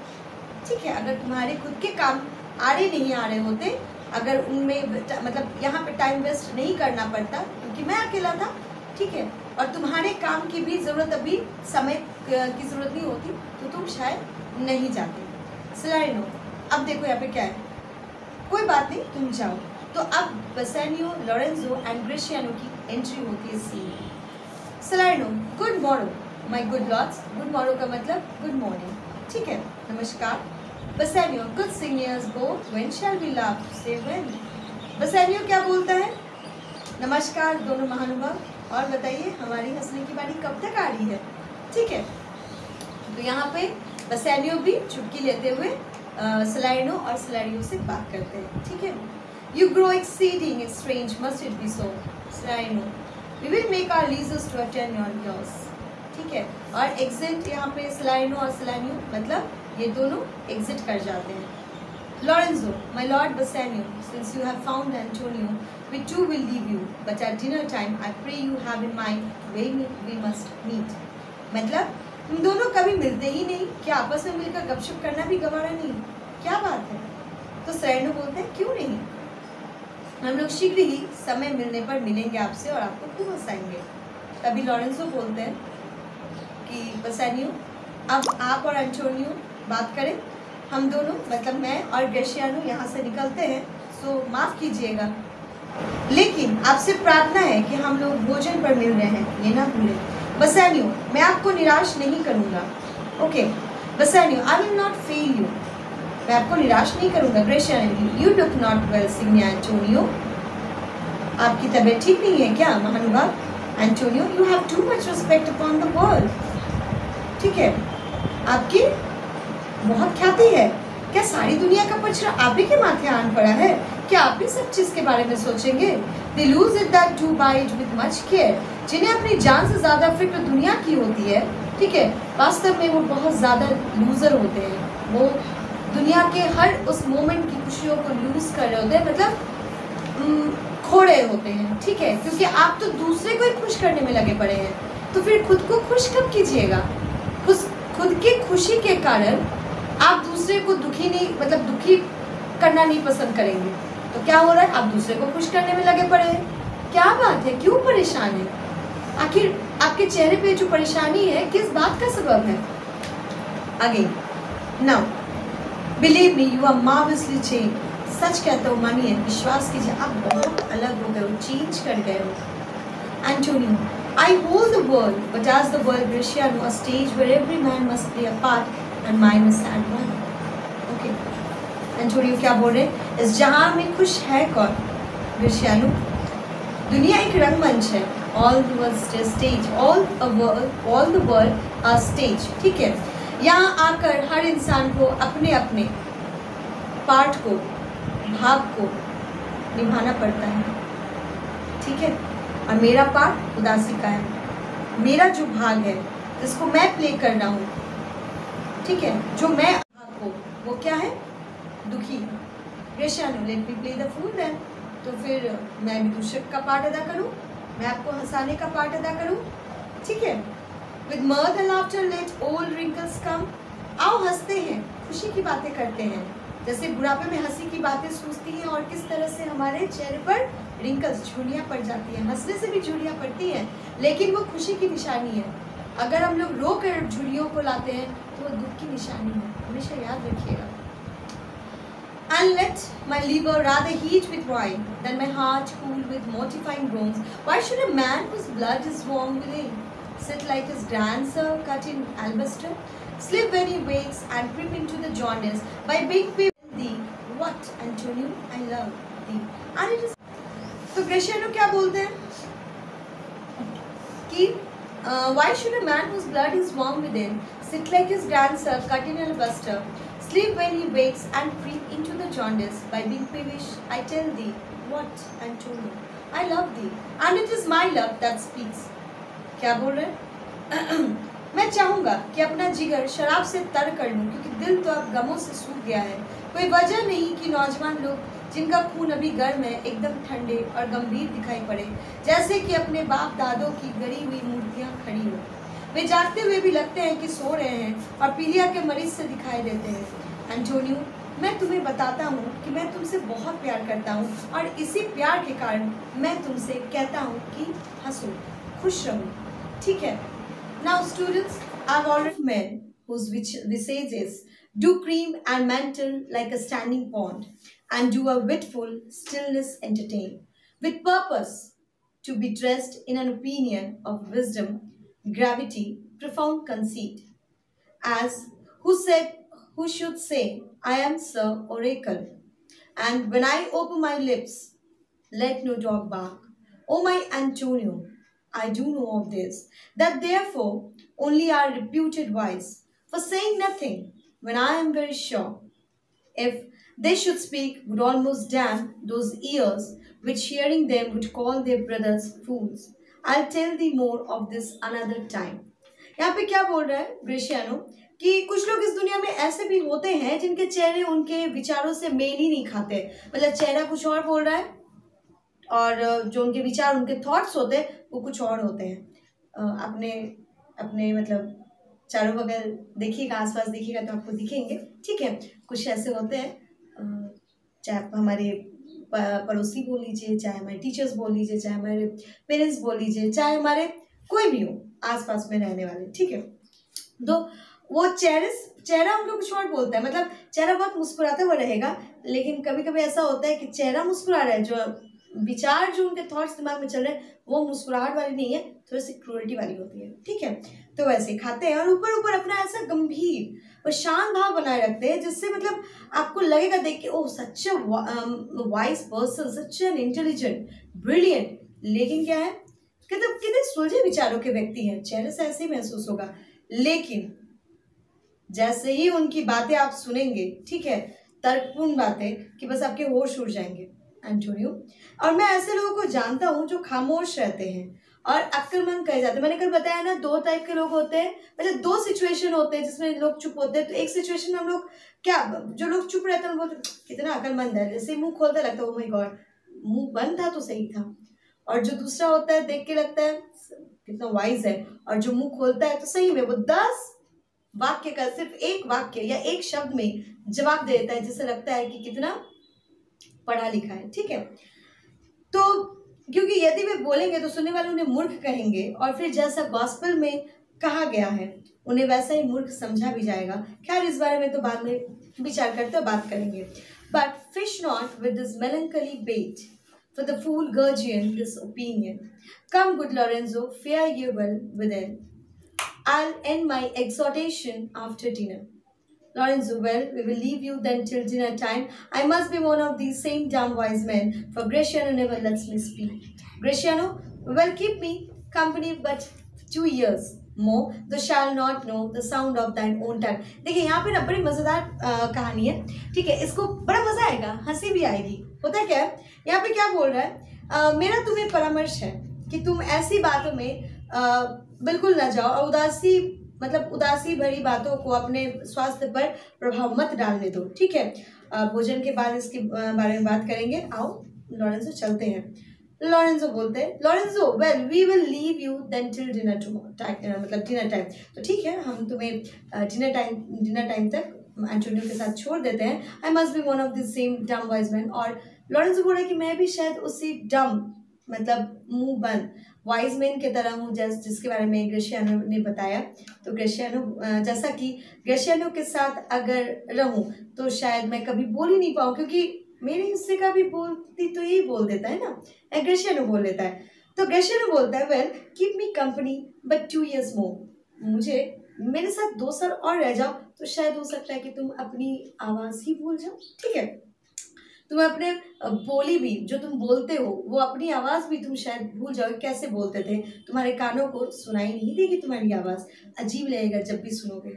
ठीक है। अगर तुम्हारे खुद के काम आड़े नहीं आ रहे होते, अगर उनमें मतलब यहाँ पे टाइम वेस्ट नहीं करना पड़ता, क्योंकि मैं अकेला था, ठीक है, और तुम्हारे काम की भी ज़रूरत, अभी समय की ज़रूरत नहीं होती, तो तुम शायद नहीं जाते। Salerno, अब देखो यहाँ पे क्या है, कोई बात नहीं तुम जाओ। तो अब Bassanio, Lorenzo एंड Gratiano की एंट्री होती है scene. Salerno, good morning my good lords, good morning का मतलब गुड मॉर्निंग, ठीक है, नमस्कार। Bassanio, good singers both, when shall we laugh, say when. Bassanio क्या बोलता है, नमस्कार दोनों महानुभाव, और बताइए हमारी हंसने की बारी कब तक आ रही है, ठीक है। तो यहाँ पे Bassanio भी चुटकी लेते हुए Salerno और Salerno से बात करते हैं, ठीक है। You grow exceeding strange, must it be so? Salerno, we will make our leases to attend your yours, ठीक है। और एग्जिट यहाँ पे Salerno और Salerno मतलब ये दोनों एग्जिट कर जाते हैं। Lorenzo, my lord Bassanio, since you have found Antonio, we too will leave you, but at dinner time I pray you have in mind where we must meet. मतलब तुम दोनों कभी मिलते ही नहीं, क्या आपस में मिलकर गपशप करना भी गवारा नहीं, क्या बात है। तो Salerno बोलते हैं क्यों नहीं, हम लोग शीघ्र ही समय मिलने पर मिलेंगे आपसे और आपको खूब हंसाएंगे। तभी Lorenzo बोलते हैं कि Bassanio, अब आप और Antonio बात करें, हम दोनों मतलब मैं और Gratiano यहाँ से निकलते हैं, सो माफ़ कीजिएगा, लेकिन आपसे प्रार्थना है कि हम लोग भोजन पर मिल रहे हैं, ये ना भूलें। Bassanio, मैं आपको निराश नहीं करूँगा, okay. Bassanio, I will not fail you. मैं आपको निराश नहीं करूँगा। Gratiano, you look not well Signior Antonio, आपकी तबीयत ठीक नहीं है क्या महानुभाव? Antonio, you have too much respect upon the world, ठीक है, आपकी बहुत ख्याति है। क्या सारी दुनिया का पचड़ा आप ही के माथे आन पड़ा है? क्या आप भी सब चीज़ के बारे में सोचेंगे? They lose it that two by it with much care, जिन्हें अपनी जान से ज़्यादा फिक्र दुनिया की होती है, ठीक है, वास्तव में वो बहुत ज़्यादा लूज़र होते हैं। वो दुनिया के हर उस मोमेंट की खुशियों को लूज़ कर रहे होते हैं, मतलब खो रहे होते हैं, ठीक है, क्योंकि आप तो दूसरे को ही खुश करने में लगे पड़े हैं, तो फिर खुद को खुश कब कीजिएगा? खुद की खुशी के कारण आप दूसरे को दुखी नहीं, मतलब दुखी करना नहीं पसंद करेंगे, तो क्या हो रहा है? आप दूसरे को खुश करने में लगे पड़े हैं। क्या बात है, क्यों परेशान है? आखिर आपके चेहरे पे जो परेशानी है किस बात का सबब है? Again now believe me, you are marvellously change. सच कहता हूँ, मानिए, विश्वास कीजिए, आप बहुत अलग हो गए हो, चेंज कर गए हो। Antonio, I hold the world but as the world Gratiano, a stage where every man must play a part and mine a sad one. Okay, Antonio क्या बोल रहे हैं? इस जहां में खुश है कौन? ग्रेशियानो, दुनिया एक रंगमंच है, all the world stage, all the world a stage, ठीक है। यहाँ आकर हर इंसान को अपने अपने पार्ट को, भाग को निभाना पड़ता है, ठीक है, और मेरा पार्ट उदासी का है। मेरा जो भाग है जिसको मैं प्ले कर रहा हूँ, ठीक है, जो मैं भाग को, वो क्या है? दुखी। Gratiano, let me play the fool then, तो फिर मैं भी दूसरे का पार्ट अदा करूँ, मैं आपको हंसाने का पार्ट अदा करूँ, ठीक है। With mirth and laughter let old wrinkles come, आओ हंसते हैं, खुशी की बातें करते हैं, जैसे बुढ़ापे में हंसी की बातें सूझती हैं और किस तरह से हमारे चेहरे पर रिंकल्स, झुर्रियाँ पड़ जाती हैं। हंसने से भी झुर्रियाँ पड़ती हैं, लेकिन वो खुशी की निशानी है। अगर हम लोग रो कर झुर्रियों को लाते हैं तो वो दुख की निशानी है, हमेशा याद रखिएगा। And let my liver rather heat with wine than my heart cool with mortifying groans. Why should a man whose blood is warm within sit like his grandsir cut in alabaster, sleep when he wakes, and creep into the jaundice by being people thee? What, Antonio, I love thee. And it is. तो ग्रेशियानो क्या बोलते हैं कि why should a man whose blood is warm within sit like his grandsir cut in alabaster, sleep when he wakes, and creep into the jaundice by being peevish? I tell thee, what, Antonio, I love thee, and it is my love that speaks. क्या बोल रहे हैं? मैं चाहूँगा कि अपना जिगर शराब से तर कर लूँ, क्योंकि दिल तो अब गमों से सूख गया है। कोई वजह नहीं कि नौजवान लोग जिनका खून अभी गर्म है एकदम ठंडे और गंभीर दिखाई पड़े, जैसे कि अपने बाप दादों की गड़ी हुई मूर्तियाँ खड़ी हो। वे जागते हुए भी लगते हैं कि सो रहे हैं और पीलिया के मरीज से दिखाई देते हैं। एंटोनियो, मैं तुम्हें बताता हूँ कि मैं तुमसे बहुत प्यार करता हूँ, और इसी प्यार के कारण मैं तुमसे कहता हूँ कि हंसो, खुश रहो, ठीक है। Now students, I've already men whose visages do cream and mantle like a standing pond, and do a witful stillness entertain, with purpose to be dressed in an opinion of wisdom, gravity, profound conceit, as who should say, I am Sir Oracle, and when I open my lips, let no dog bark. O my Antonio, I do know of this, that therefore only are reputed wise, for saying nothing, when I am very sure, if they should speak, would almost damn those ears which hearing them would call their brothers fools. I'll tell thee more of this another time. यहाँ पे क्या बोल रहा है ग्रेशियानो कि कुछ लोग इस दुनिया में ऐसे भी होते हैं जिनके चेहरे उनके विचारों से मेल ही नहीं खाते, मतलब चेहरा कुछ और बोल रहा है और जो उनके विचार, उनके थॉट्स होते हैं वो कुछ और होते हैं। अपने अपने मतलब चारों बगल देखिएगा, आसपास देखिएगा तो आपको दिखेंगे, ठीक है। कुछ ऐसे होते हैं, चाहे आप हमारे पड़ोसी बोल लीजिए, चाहे हमारे टीचर्स बोल लीजिए, चाहे हमारे पेरेंट्स बोल लीजिए, चाहे हमारे कोई भी हो आसपास में रहने वाले, ठीक है। तो वो चेहरा उनका कुछ और बोलता है, मतलब चेहरा बहुत मुस्कुराता हुआ रहेगा, लेकिन कभी कभी ऐसा होता है कि चेहरा मुस्कुरा रहा है, जो विचार, जो उनके थॉट्स दिमाग में चल रहे हैं वो मुस्कुराहट वाली नहीं है, थोड़ी सी क्रूरटी वाली होती है, ठीक है। तो वैसे खाते हैं और ऊपर ऊपर अपना ऐसा गंभीर वो शांत भाव बनाए रखते हैं, जिससे मतलब आपको लगेगा देख के oh such wise person, such an intelligent, brilliant. लेकिन क्या है, कितने सुलझे विचारों के व्यक्ति हैं, चेहरे से ऐसे ही महसूस होगा। लेकिन जैसे ही उनकी बातें आप सुनेंगे, ठीक है, तर्कपूर्ण बातें, कि बस आपके होश उड़ जाएंगे एंटोनियो। और मैं ऐसे लोगों को जानता हूं जो खामोश रहते हैं और अक्लमंद कहे जाते हैं। मैंने कल बताया ना, दो टाइप के लोग होते हैं, मतलब दो सिचुएशन होते हैं जिसमें लोग चुप होते हैं। तो एक सिचुएशन में हम लोग क्या, जो लोग चुप रहते हैं वो कितना अक्लमंद है, जैसे मुंह खोलते लगता है ओ माय गॉड मुंह बंद था तो सही था। और जो दूसरा होता है देख के लगता है कितना वाइज है, और जो मुंह खोलता है तो सही में वो 10 वाक्य का सिर्फ एक वाक्य या एक शब्द में जवाब दे देता है, जिससे लगता है कि कितना पढ़ा लिखा है। ठीक है, तो क्योंकि यदि वे बोलेंगे तो सुनने वाले उन्हें मूर्ख कहेंगे, और फिर जैसा गॉस्पेल में कहा गया है उन्हें वैसा ही मूर्ख समझा भी जाएगा। खैर इस बारे में तो बाद में विचार करते बात करेंगे। But fish not with this melancholy bait, for the fool Gurgian this opinion. Come, good Lorenzo, fare ye well within. I'll end my exhortation after dinner. Lorenzo, well, we will leave you then till dinner time. I must be one of these same dumb wise men, for Gratiano never lets me speak. Gratiano, well, keep me company but 2 years more, thou shall not know the sound of thine own tongue. देखिए यहाँ पे ना बड़ी मज़ेदार कहानी है, ठीक है, इसको बड़ा मज़ा आएगा, हंसी भी आएगी। होता क्या है यहाँ पे, क्या बोल रहा है, मेरा तुम्हें परामर्श है कि तुम ऐसी बातों में बिल्कुल ना जाओ, और उदासी भरी बातों को अपने स्वास्थ्य पर प्रभाव मत डालने दो। ठीक है, भोजन के बाद इसके बारे में बात करेंगे। आओ लॉरेंजो चलते हैं। लॉरेंजो बोलते हैं, Lorenzo well we will leave you then till dinner tomorrow, मतलब डिनर टाइम। तो ठीक है, हम तुम्हें डिनर टाइम तक एंटोनियो के साथ छोड़ देते हैं। I must be one of this same डम वाइज मैन। और लॉरेंजो बोल रहा है कि मैं भी शायद उसी डम, मतलब मुंह बंद वाइज मैन की तरह हूँ जिसके बारे में ग्रेशियानो ने बताया। तो ग्रेशियानो, जैसा कि ग्रेशियानो के साथ अगर रहूँ तो शायद मैं कभी बोल ही नहीं पाऊँ, क्योंकि मेरे हिस्से का भी बोलती तो यही बोल देता है ना, ग्रेशियानो बोल देता है। तो ग्रेशियानो बोलता है, well keep me company but 2 years मोर, मुझे मेरे साथ 2 साल और रह जाओ तो शायद हो सकता है कि तुम अपनी आवाज़ ही भूल जाओ। ठीक है, तुम अपने बोली भी, जो तुम बोलते हो वो अपनी आवाज़ भी तुम शायद भूल जाओ, कैसे बोलते थे, तुम्हारे कानों को सुनाई नहीं देगी तुम्हारी आवाज़, अजीब लगेगा जब भी सुनोगे।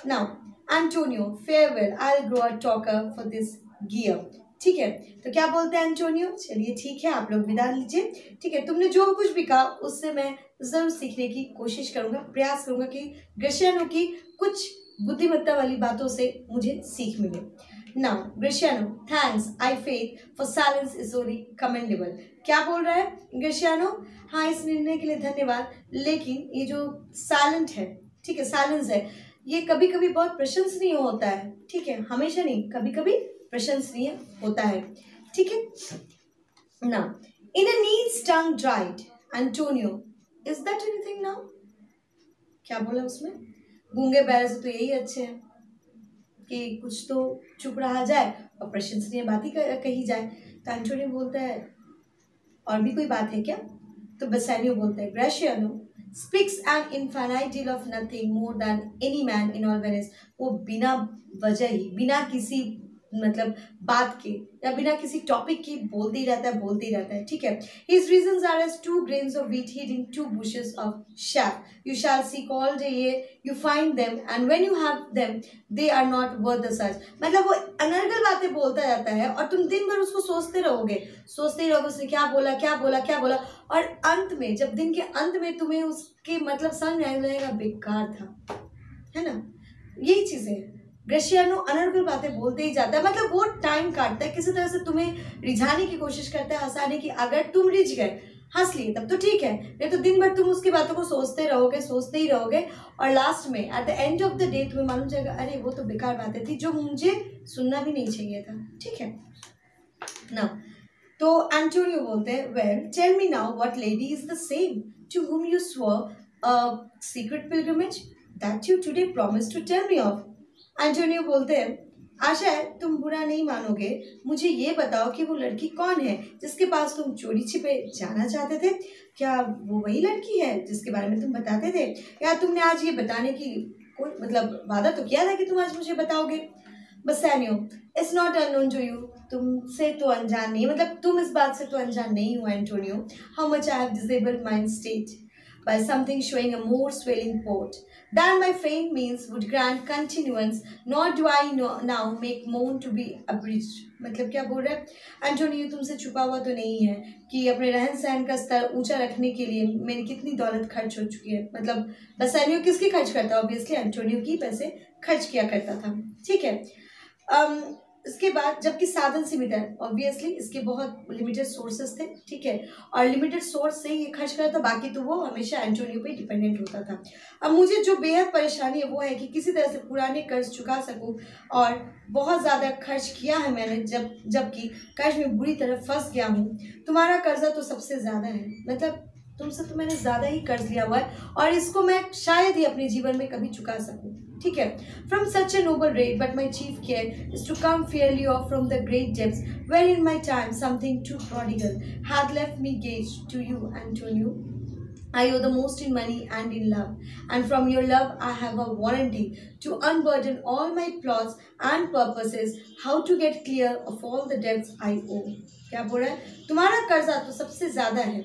Now Antonio farewell, I will grow a talker for this gear. ठीक है, तो क्या बोलते हैं एंटोनियो, चलिए ठीक है आप लोग विदा लीजिए। ठीक है, तुमने जो कुछ भी कहा उससे मैं ज़रूर सीखने की कोशिश करूँगा, प्रयास करूँगा कि ग्रेशियानो की कुछ बुद्धिमत्ता वाली बातों से मुझे सीख मिले। Now, Gratiano, thanks, I faith, for silence is only commendable. क्या बोल रहा है ग्रेशियानो, हाँ इस निर्णय के लिए धन्यवाद, लेकिन ये जो साइलेंट है, ठीक है, साइलेंस है, ये कभी कभी बहुत प्रशंसनीय होता है। ठीक है, हमेशा नहीं, कभी कभी प्रशंसनीय होता है। ठीक है, now in a neat's tongue dried, Antonio, is that anything now? क्या बोला उसमें, गूंगे बैल से तो यही अच्छे हैं कि कुछ तो चुप रहा जाए और प्रशंसनीय बात ही कही जाए। तो एंटोनियो बोलता है, और भी कोई बात है क्या? तो बेसानियो बोलता है, Gratiano speaks an infinite deal of nothing more than any man in all Venice. वो बिना वजह ही, बिना किसी मतलब बात के या बिना किसी टॉपिक की बोलते ही रहता है। ठीक है, his reasons are as 2 grains of wheat hid in 2 bushes of chaff. You shall seek all day, you find them, and when you have them, they are not worth the search. मतलब वो अनर्गल बातें बोलता जाता है और तुम दिन भर उसको सोचते रहोगे उसने क्या बोला, और अंत में, जब दिन के अंत में तुम्हें उसके मतलब समझ में लगेगा बेकार था, है ना। यही चीजें ग्रेशियानो अनर्गल बातें बोलते ही जाता है, मतलब वो टाइम काटता है, किसी तरह से तुम्हें रिझाने की कोशिश करता है, हंसाने की। अगर तुम रिझ गए, हंस लिए, तब तो ठीक है, नहीं तो दिन भर तुम उसकी बातों को सोचते ही रहोगे, और लास्ट में at the end of the day तुम्हें मालूम चलेगा, अरे वो तो बेकार बातें थी जो मुझे सुनना भी नहीं चाहिए था। ठीक है ना, तो एंटोनियो बोलते हैं, well tell me now what lady is the same to whom you swore a secret pilgrimage that you today promised to tell me of. Antonio बोलते हैं, आशा है तुम बुरा नहीं मानोगे, मुझे ये बताओ कि वो लड़की कौन है जिसके पास तुम चोरी छिपे जाना चाहते थे। क्या वो वही लड़की है जिसके बारे में तुम बताते थे, या तुमने आज ये बताने की कोई मतलब वादा तो किया था कि तुम आज मुझे बताओगे। Bassanio, it's not unknown to you, तुमसे तो अनजान नहीं, मतलब तुम इस बात से तो अनजान नहीं हो Antonio, how much I have disabled my state by something showing a more swelling port than my faint means would grant continuance, nor do I now make moan to be abridged। मतलब क्या बोल रहा है Antonio, तुमसे छुपा हुआ तो नहीं है कि अपने रहन सहन का स्तर ऊंचा रखने के लिए मेरी कितनी दौलत खर्च हो चुकी है। मतलब बसैनियो किसकी खर्च करता है? ऑब्वियसली एंटोनियो की पैसे खर्च किया करता था, ठीक है। इसके बाद जबकि साधन सीमित है, ऑब्वियसली इसके बहुत लिमिटेड सोर्सेस थे, ठीक है, और लिमिटेड सोर्स से ये खर्च करता था, बाकी तो वो हमेशा एंटोनियो पे डिपेंडेंट होता था। अब मुझे जो बेहद परेशानी है वो है कि किसी तरह से पुराने कर्ज चुका सकूं, और बहुत ज़्यादा खर्च किया है मैंने, जबकि कर्ज में बुरी तरह फंस गया हूँ। तुम्हारा कर्जा तो सबसे ज़्यादा है, मतलब तुमसे तो मैंने ज़्यादा ही कर्ज लिया हुआ है, और इसको मैं शायद ही अपने जीवन में कभी चुका सकूं, ठीक है। From such a noble rate but my chief care is to come fairly off from the great depths wherein my time something too prodigal had left me gauged to you, Antonio. I owe the most in money and in love, and from your love I have a warranty to unburden all my plots and purposes, how to get clear of all the debts I owe। क्या बोल रहा है? तुम्हारा कर्जा तो सबसे ज्यादा है,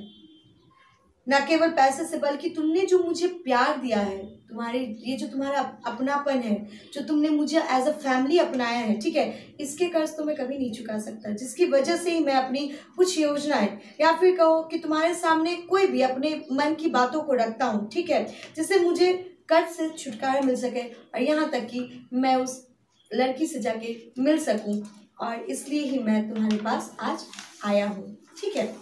न केवल पैसे से, बल्कि तुमने जो मुझे प्यार दिया है, तुम्हारे ये जो तुम्हारा अपनापन है, जो तुमने मुझे एज अ फैमिली अपनाया है, ठीक है, इसके कर्ज तो मैं कभी नहीं चुका सकता, जिसकी वजह से ही मैं अपनी कुछ योजनाएं, या फिर कहो कि तुम्हारे सामने कोई भी अपने मन की बातों को रखता हूँ, ठीक है, जिससे मुझे कर्ज से छुटकारा मिल सके, और यहाँ तक कि मैं उस लड़की से जाके मिल सकूँ, और इसलिए ही मैं तुम्हारे पास आज आया हूँ, ठीक है।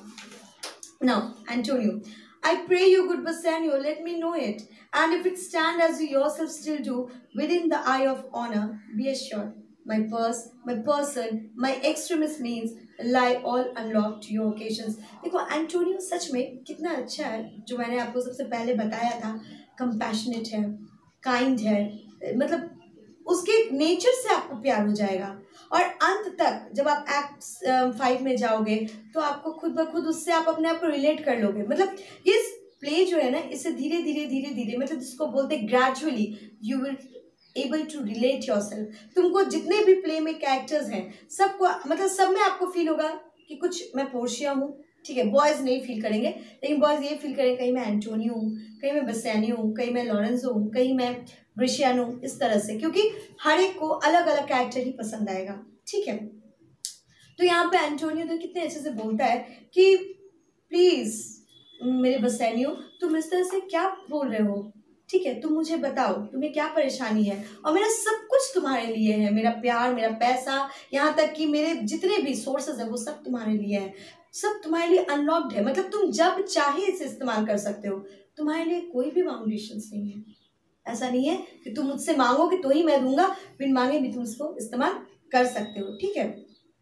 Now Antonio, I pray you, good Bassanio, let me know it, and if it stand as you yourself still do, within the eye of honor, be assured, my purse, my person, my extremist means lie all unlocked to your occasions। देखो Antonio सच में कितना अच्छा है, जो मैंने आपको सबसे पहले बताया था, कंपैशनेट है, काइंड है, मतलब उसके नेचर से आपको प्यार हो जाएगा, और अंत तक जब आप एक्ट 5 में जाओगे तो आपको खुद ब खुद उससे आप अपने आप को रिलेट कर लोगे। मतलब ये प्ले जो है ना, इससे धीरे धीरे मतलब जिसको बोलते हैं gradually you will able to relate yourself. तुमको जितने भी प्ले में कैरेक्टर्स हैं सबको, मतलब सब में आपको फील होगा कि कुछ मैं पोर्शिया हूँ, ठीक है। बॉयज़ नहीं फील करेंगे, लेकिन बॉयज़ ये फील करेंगे कहीं मैं एंटोनियो हूँ, कहीं मैं बसैनियो हूँ, कहीं मैं लॉरेंजो हूँ, कहीं मैं ब्रिशियानो, इस तरह से, क्योंकि हर एक को अलग अलग कैरेक्टर ही पसंद आएगा, ठीक है। तो यहाँ पे एंटोनियो तो कितने अच्छे से बोलता है कि प्लीज़ मेरे बसैनियो, तुम इस तरह से क्या बोल रहे हो, ठीक है, तुम मुझे बताओ तुम्हें क्या परेशानी है, और मेरा सब कुछ तुम्हारे लिए है, मेरा प्यार, मेरा पैसा, यहाँ तक कि मेरे जितने भी सोर्सेज है वो सब तुम्हारे लिए है, सब तुम्हारे लिए अनलॉक्ड है, मतलब तुम जब चाहे इसे इस्तेमाल कर सकते हो, तुम्हारे लिए कोई भी बाउंडेशंस नहीं है। ऐसा नहीं है कि तुम मुझसे मांगोगे तो ही मैं दूंगा, बिन मांगे भी तुम इसको इस्तेमाल कर सकते हो, ठीक है।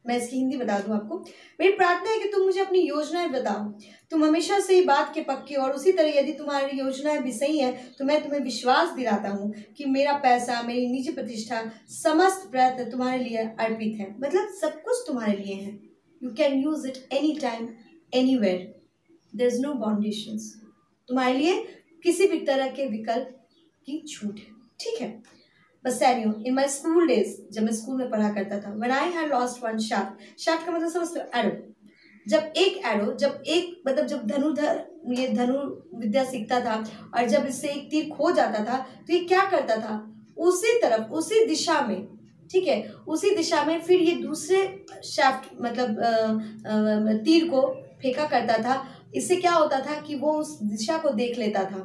मैं इसकी हिंदी बता दूं आपको। मेरी प्रार्थना है कि तुम मुझे अपनी योजनाएं बताओ, तुम हमेशा से ही बात के पक्के, और उसी तरह यदि तुम्हारी योजनाएं भी सही है तो मैं तुम्हें विश्वास दिलाता हूँ कि मेरा पैसा, मेरी निजी प्रतिष्ठा, समस्त प्रयत्न तुम्हारे लिए अर्पित है, मतलब सब कुछ तुम्हारे लिए है। You can use it any time anywhere, there is no boundations, तुम्हारे लिए किसी भी तरह के विकल्प की छूट है, ठीक है। बसैनियो, इन माई स्कूल डेज, जब मैं स्कूल में पढ़ा करता था, when I had lost one shaft, shaft का मतलब समझते हो, एरो, जब जब ये धनु विद्या सीखता था, और जब इससे एक तीर खो जाता था तो ये क्या करता था, उसी तरफ, उसी दिशा में, ठीक है, उसी दिशा में फिर ये दूसरे शाफ्ट मतलब तीर को फेंका करता था। इससे क्या होता था कि वो उस दिशा को देख लेता था।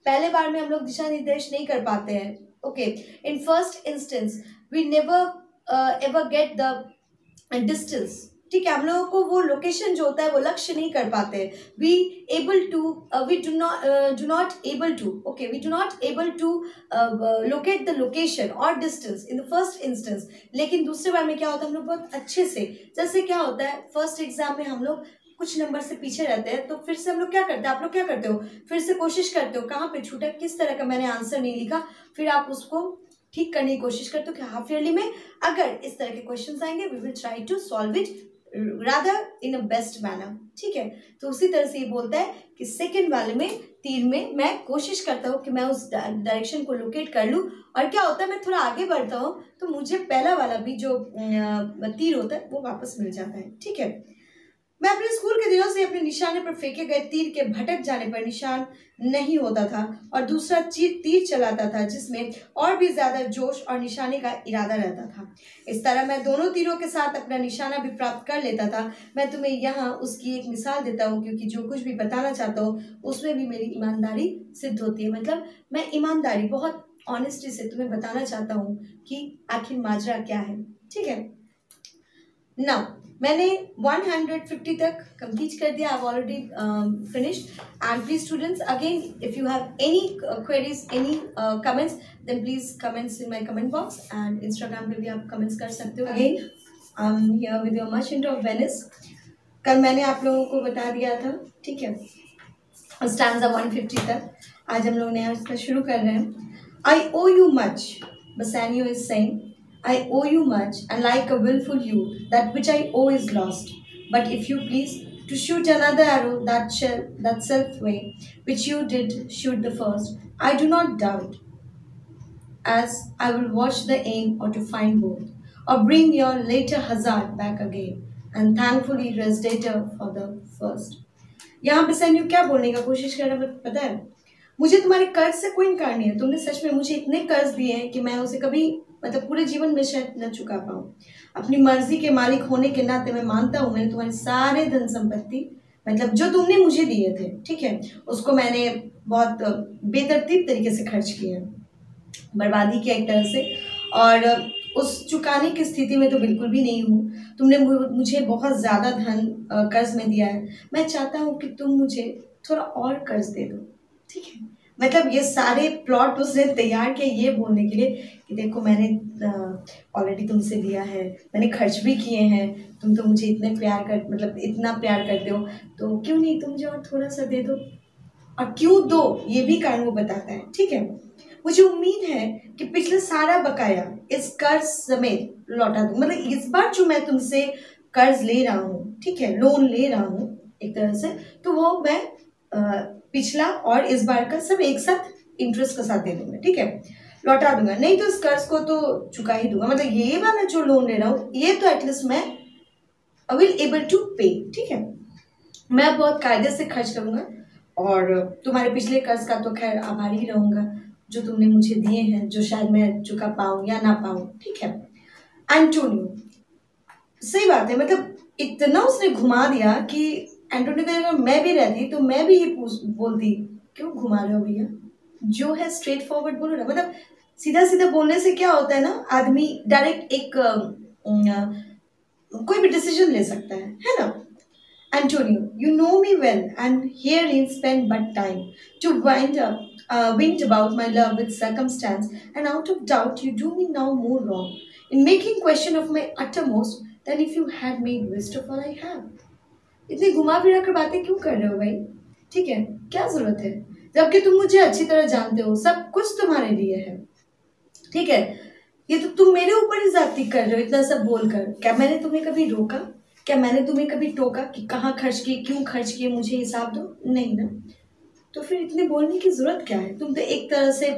पहले बार में हम लोग दिशा निर्देश नहीं कर पाते हैं, okay. In first instance we never ever get the distance, ठीक है, हम लोगों को वो लोकेशन जो होता है वो लक्ष्य नहीं कर पाते। We do not able to locate the location और distance in the first instance. लेकिन दूसरे बार में क्या होता है, हम लोग बहुत अच्छे से, जैसे क्या होता है फर्स्ट एग्जाम में हम लोग कुछ नंबर से पीछे रहते हैं, तो फिर से हम लोग क्या करते हैं, आप लोग क्या करते हो, फिर से कोशिश करते हो कहाँ पे छूटा, किस तरह का मैंने आंसर नहीं लिखा, फिर आप उसको ठीक करने की कोशिश करते हो कि हाफ ईयरली में अगर इस तरह के क्वेश्चंस आएंगे we will try to solve it rather in a best manner, ठीक है। तो उसी तरह से ये बोलता है कि सेकंड वाले में तीर में मैं कोशिश करता हूँ कि मैं उस डायरेक्शन को लोकेट कर लूँ, और क्या होता है मैं थोड़ा आगे बढ़ता हूँ तो मुझे पहला वाला भी जो तीर होता है वो वापस मिल जाता है, ठीक है। मैं अपने स्कूल के दिनों से अपने निशाने पर फेंके गए तीर के भटक जाने पर निशान नहीं होता था और दूसरा तीर चलाता था जिसमें और भी ज्यादा जोश और निशाने का इरादा रहता था। इस तरह मैं दोनों तीरों के साथ अपना निशाना भी प्राप्त कर लेता था। मैं तुम्हें यहाँ उसकी एक मिसाल देता हूँ क्योंकि जो कुछ भी बताना चाहता हूँ उसमें भी मेरी ईमानदारी सिद्ध होती है। मतलब मैं ईमानदारी बहुत ऑनेस्टी से तुम्हें बताना चाहता हूँ कि आखिर माजरा क्या है, ठीक है ना। मैंने 150 तक कंप्लीट कर दिया। I already finished. And please students, again if you have any queries, any comments, then please comments in my comment box, and Instagram पे भी आप कमेंट्स कर सकते हो। Again I am here with your Merchant of Venice. कल मैंने आप लोगों को बता दिया था, ठीक है, स्टैंजा 150 तक। आज हम लोग नया इसका शुरू कर रहे हैं। I owe you much, Bassanio is saying, I owe you much, and like a willful youth, that which I owe is lost. But if you please to shoot another arrow that self way, which you did shoot the first, I do not doubt, as I will watch the aim or to find both, or bring your later hazard back again, and thankfully rest later for the first. यहाँ पे सैन्यू क्या बोलने का कोशिश कर रहा है पता है? मुझे तुम्हारे कर्ज से कोई इनकार नहीं है। तुमने सच में मुझे इतने कर्ज दिए हैं कि मैं उसे कभी मतलब पूरे जीवन में शायद न चुका पाऊँ। अपनी मर्जी के मालिक होने के नाते मैं मानता हूँ मैंने तुम्हारे सारे धन संपत्ति मतलब जो तुमने मुझे दिए थे, ठीक है, उसको मैंने बहुत बेतरतीब तरीके से खर्च किया, बर्बादी किया एक तरह से, और उस चुकाने की स्थिति में तो बिल्कुल भी नहीं हूँ। तुमने मुझे बहुत ज़्यादा धन कर्ज में दिया है। मैं चाहता हूँ कि तुम मुझे थोड़ा और कर्ज दे दो, ठीक है। मतलब ये सारे प्लॉट उसने तैयार किए ये बोलने के लिए कि देखो मैंने ऑलरेडी तुमसे लिया है, मैंने खर्च भी किए हैं, तुम तो मुझे इतने प्यार कर मतलब इतना प्यार करते हो, तो क्यों नहीं तुम मुझे और थोड़ा सा दे दो। और क्यों दो ये भी कारण वो बताता है, ठीक है। मुझे उम्मीद है कि पिछले सारा बकाया इस कर्ज समेत लौटा दूँ। मतलब इस बार जो मैं तुमसे कर्ज ले रहा हूँ, ठीक है, लोन ले रहा हूँ एक तरह से, तो वो मैं पिछला और इस बार का सब एक साथ इंटरेस्ट के साथ दे दूंगा, ठीक है, लौटा दूंगा। नहीं तो इस कर्ज को तो चुका ही दूंगा। मतलब ये वाला जो लोन ले रहा हूँ ये तो एटलीस्ट मैं विल एबल टू पे, ठीक है। मैं बहुत कायदे से खर्च करूंगा और तुम्हारे पिछले कर्ज का तो खैर आभारी ही रहूंगा जो तुमने मुझे दिए हैं, जो शायद मैं चुका पाऊँ या ना पाऊँ, ठीक है। एंटोनियो, सही बात है, मतलब इतना उसने घुमा दिया कि एंटोनियो की जगह मैं भी रहती तो मैं भी ये बोलती क्यों घुमा रहे हो भैया, जो है स्ट्रेट फॉरवर्ड बोलो ना। मतलब सीधा सीधा बोलने से क्या होता है ना, आदमी डायरेक्ट एक कोई भी डिसीजन ले सकता है ना। Antonio, you know me well, and herein spend but time to wind about my love with circumstance, and out of doubt you do me now more wrong in making question of my uttermost than if you had made waste of all I have. इतनी घुमा फिरा कर बातें क्यों कर रहे हो भाई, ठीक है, क्या जरूरत है, जबकि तुम मुझे अच्छी तरह जानते हो, सब कुछ तुम्हारे लिए है, ठीक है। ये तो तुम मेरे ऊपर ही जाती कर रहे हो इतना सब बोलकर। क्या मैंने तुम्हें कभी रोका, क्या मैंने तुम्हें कभी टोका कि कहाँ खर्च किए, क्यों खर्च किए, मुझे हिसाब दो, नहीं ना। तो फिर इतने बोलने की जरूरत क्या है? तुम तो एक तरह से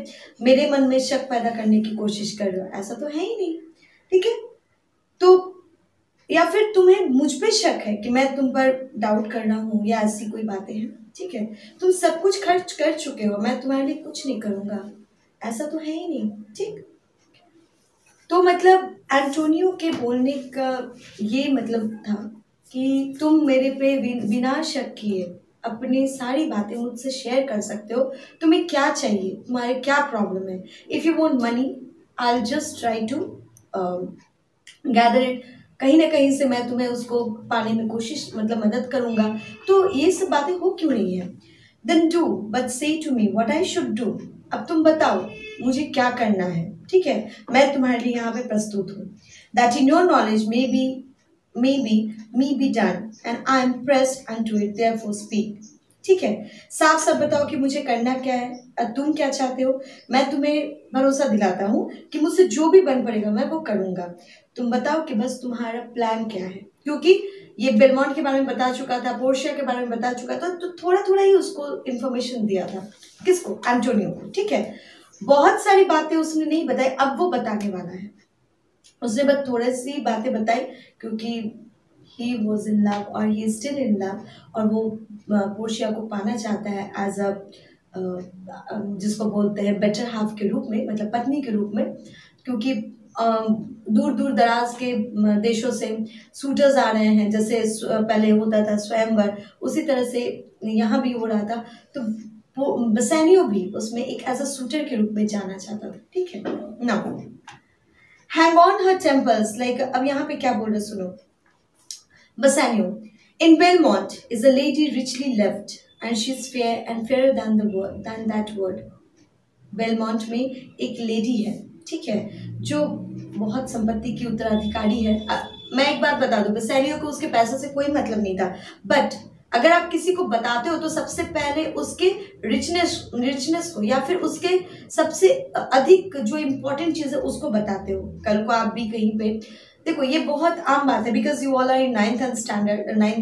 मेरे मन में शक पैदा करने की कोशिश कर रहे हो, ऐसा तो है ही नहीं, ठीक है। तो या फिर तुम्हें मुझ पे शक है कि मैं तुम पर डाउट कर रहा हूँ या ऐसी कोई बातें हैं, ठीक है। तुम सब कुछ खर्च कर चुके हो, मैं तुम्हारे लिए कुछ नहीं करूँगा, ऐसा तो है ही नहीं, ठीक। तो मतलब एंटोनियो के बोलने का ये मतलब था कि तुम मेरे पे बिना शक किए अपनी सारी बातें मुझसे शेयर कर सकते हो। तुम्हें क्या चाहिए, तुम्हारे क्या प्रॉब्लम है। If you want money I will just try to gather it, कहीं ना कहीं से मैं तुम्हें उसको पाने में कोशिश मतलब मदद करूँगा। तो ये सब बातें हो क्यों नहीं है। Then do but say to me what I should do, अब तुम बताओ मुझे क्या करना है, ठीक है। मैं तुम्हारे लिए यहाँ पे प्रस्तुत हूँ। That in your knowledge may be me be done and I M pressed unto it therefore speak, ठीक है। साफ साफ बताओ कि मुझे करना क्या है, तुम क्या चाहते हो। मैं तुम्हें भरोसा दिलाता हूँ कि मुझसे जो भी बन पड़ेगा मैं वो करूँगा। तुम बताओ कि बस तुम्हारा प्लान क्या है, क्योंकि ये बेलमोंट के बारे में बता चुका था, पोर्शिया के बारे में बता चुका था, तो थोड़ा थोड़ा ही उसको इन्फॉर्मेशन दिया था। किसको? एंटोनियो को। ठीक है, बहुत सारी बातें उसने नहीं बताई, अब वो बताने वाला है। उसने बस थोड़ी सी बातें बताई क्योंकि ही वॉज इन लव और he is still in love, और वो पोर्शिया को पाना चाहता है एज अ जिसको बोलते हैं बेटर हाफ के रूप में, मतलब पत्नी के रूप में, क्योंकि दूर दूर दराज के देशों से सूटर्स आ रहे हैं। जैसे पहले होता था स्वयंवर, उसी तरह से यहाँ भी हो रहा था। तो बसेनियो भी उसमें एक एज अ सूटर के रूप में जाना चाहता था। ठीक है, now hang on her temples, like अब यहाँ पे क्या बोल रहे सुनो। Bassanio, in Belmont is a lady richly loved, and she's fair and fairer than that word. Belmont में एक लेडी है, ठीक है, जो बहुत संपत्ति की उत्तराधिकारी है। मैं एक बात बता दूं, बेसेनियो को उसके पैसों से कोई मतलब नहीं था, बट अगर आप किसी को बताते हो तो सबसे पहले उसके रिचनेस को, या फिर उसके सबसे अधिक जो इम्पोर्टेंट चीज़ है उसको बताते हो। कल को आप भी कहीं पे देखो, ये बहुत आम बात है, because you all are in 9th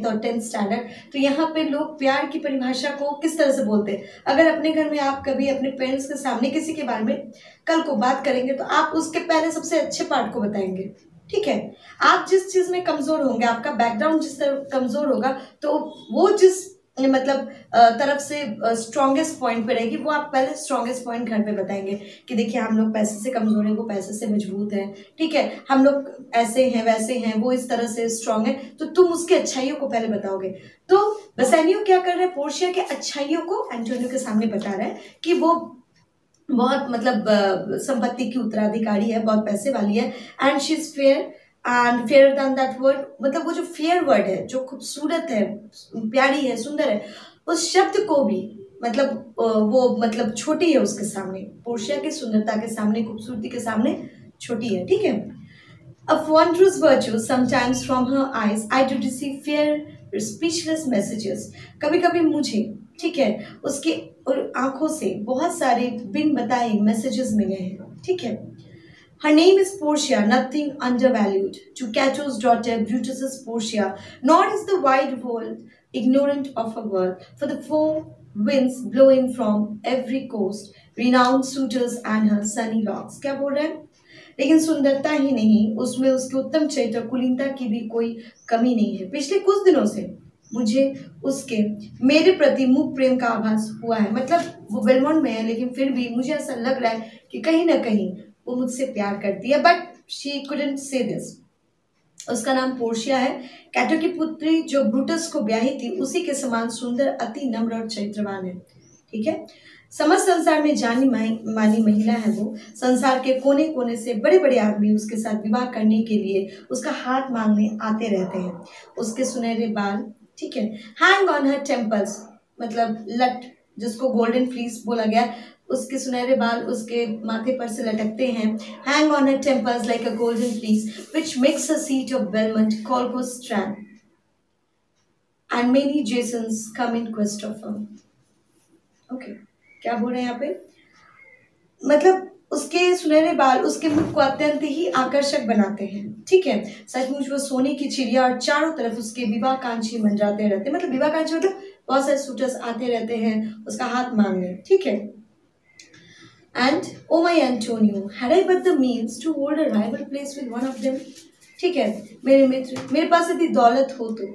और 10th स्टैंडर्ड। तो यहाँ पे लोग प्यार की परिभाषा को किस तरह से बोलते हैं। अगर अपने घर में आप कभी अपने पेरेंट्स के सामने किसी के बारे में कल को बात करेंगे तो आप उसके पहले सबसे अच्छे पार्ट को बताएंगे। ठीक है, आप जिस चीज में कमजोर होंगे, आपका बैकग्राउंड जिस तरह कमजोर होगा, तो वो जिस मतलब तरफ से स्ट्रॉन्गेस्ट पॉइंट पे रहेगी, वो आप पहले स्ट्रॉन्गेस्ट पॉइंट घर पे बताएंगे कि देखिए हम लोग पैसे से कमजोर हैं, वो पैसे से मजबूत हैं। ठीक है, हम लोग ऐसे हैं वैसे हैं, वो इस तरह से स्ट्रांग है, तो तुम उसके अच्छाइयों को पहले बताओगे। तो बसेनियो क्या कर रहे हैं, पोर्शिया के अच्छाइयों को एंटोनियो के सामने बता रहा है कि वो बहुत मतलब संपत्ति की उत्तराधिकारी है, बहुत पैसे वाली है, and she is fair and fair then that word. मतलब वो जो फेयर वर्ड है, जो खूबसूरत है, प्यारी है, सुंदर है, उस शब्द को भी मतलब वो मतलब छोटी है उसके सामने, पोर्शिया की सुंदरता के सामने, खूबसूरती के सामने छोटी है। ठीक है, of wondrous virtue sometimes from her eyes I did receive fair speechless messages। कभी कभी मुझे, ठीक है, उसकी आंखों से बहुत सारे बिन बताए मैसेजेस मिले हैं। ठीक है, her name is Portia, nothing undervalued. To Cato's daughter Brutus is Portia, nor is the wide world ignorant of her worth. For the four winds blowing from every coast, renowned suitors and her sunny locks। क्या बोल रहे हैं? लेकिन सुंदरता ही नहीं, उसमें उसके उत्तम चरित्र, कुलीनता की भी कोई कमी नहीं है। पिछले कुछ दिनों से मुझे उसके मेरे प्रति मुख प्रेम का आभास हुआ है। मतलब वो बेलमोंट में है, लेकिन फिर भी मुझे ऐसा लग रहा है कि कहीं ना कहीं वो मुझसे प्यार करती है, बट शी कुडंट से दिस। उसका नाम पोर्शिया है, कैटो की पुत्री जो ब्रूटस को ब्याही थी, उसी के समान सुंदर, अति नम्र और चरित्रवान है। ठीक है, समस्त संसार में जानी मानी महिला है वो। संसार के कोने कोने से बड़े बड़े आदमी उसके साथ विवाह करने के लिए उसका हाथ मांगने आते रहते हैं। उसके सुनहरे बाल, ठीक है, हैंग ऑन हर टेम्पल्स, मतलब लट, जिसको गोल्डन फ्लीस बोला गया, उसके सुनहरे बाल उसके माथे पर से लटकते हैं। Hang on her temples like a golden fleece which makes a seat of Belmont called for strand and many Jason's come in quest of her. Okay, क्या बोल रहे हैं यहाँ पे, मतलब उसके सुनहरे बाल उसके मुख को अत्यंत ही आकर्षक बनाते हैं। ठीक है, सचमुच वो सोने की चिड़िया, और चारों तरफ उसके विवाहकांक्षी मंडराते रहते हैं। मतलब विवाहकांक्षी मतलब बहुत सारे सूटर्स आते रहते हैं उसका हाथ मांगने। ठीक है, and O my Antonio, had I but the means to hold a rival place with one of them. ठीक है, मेरे मित्र, मेरे पास यदि दौलत हो तो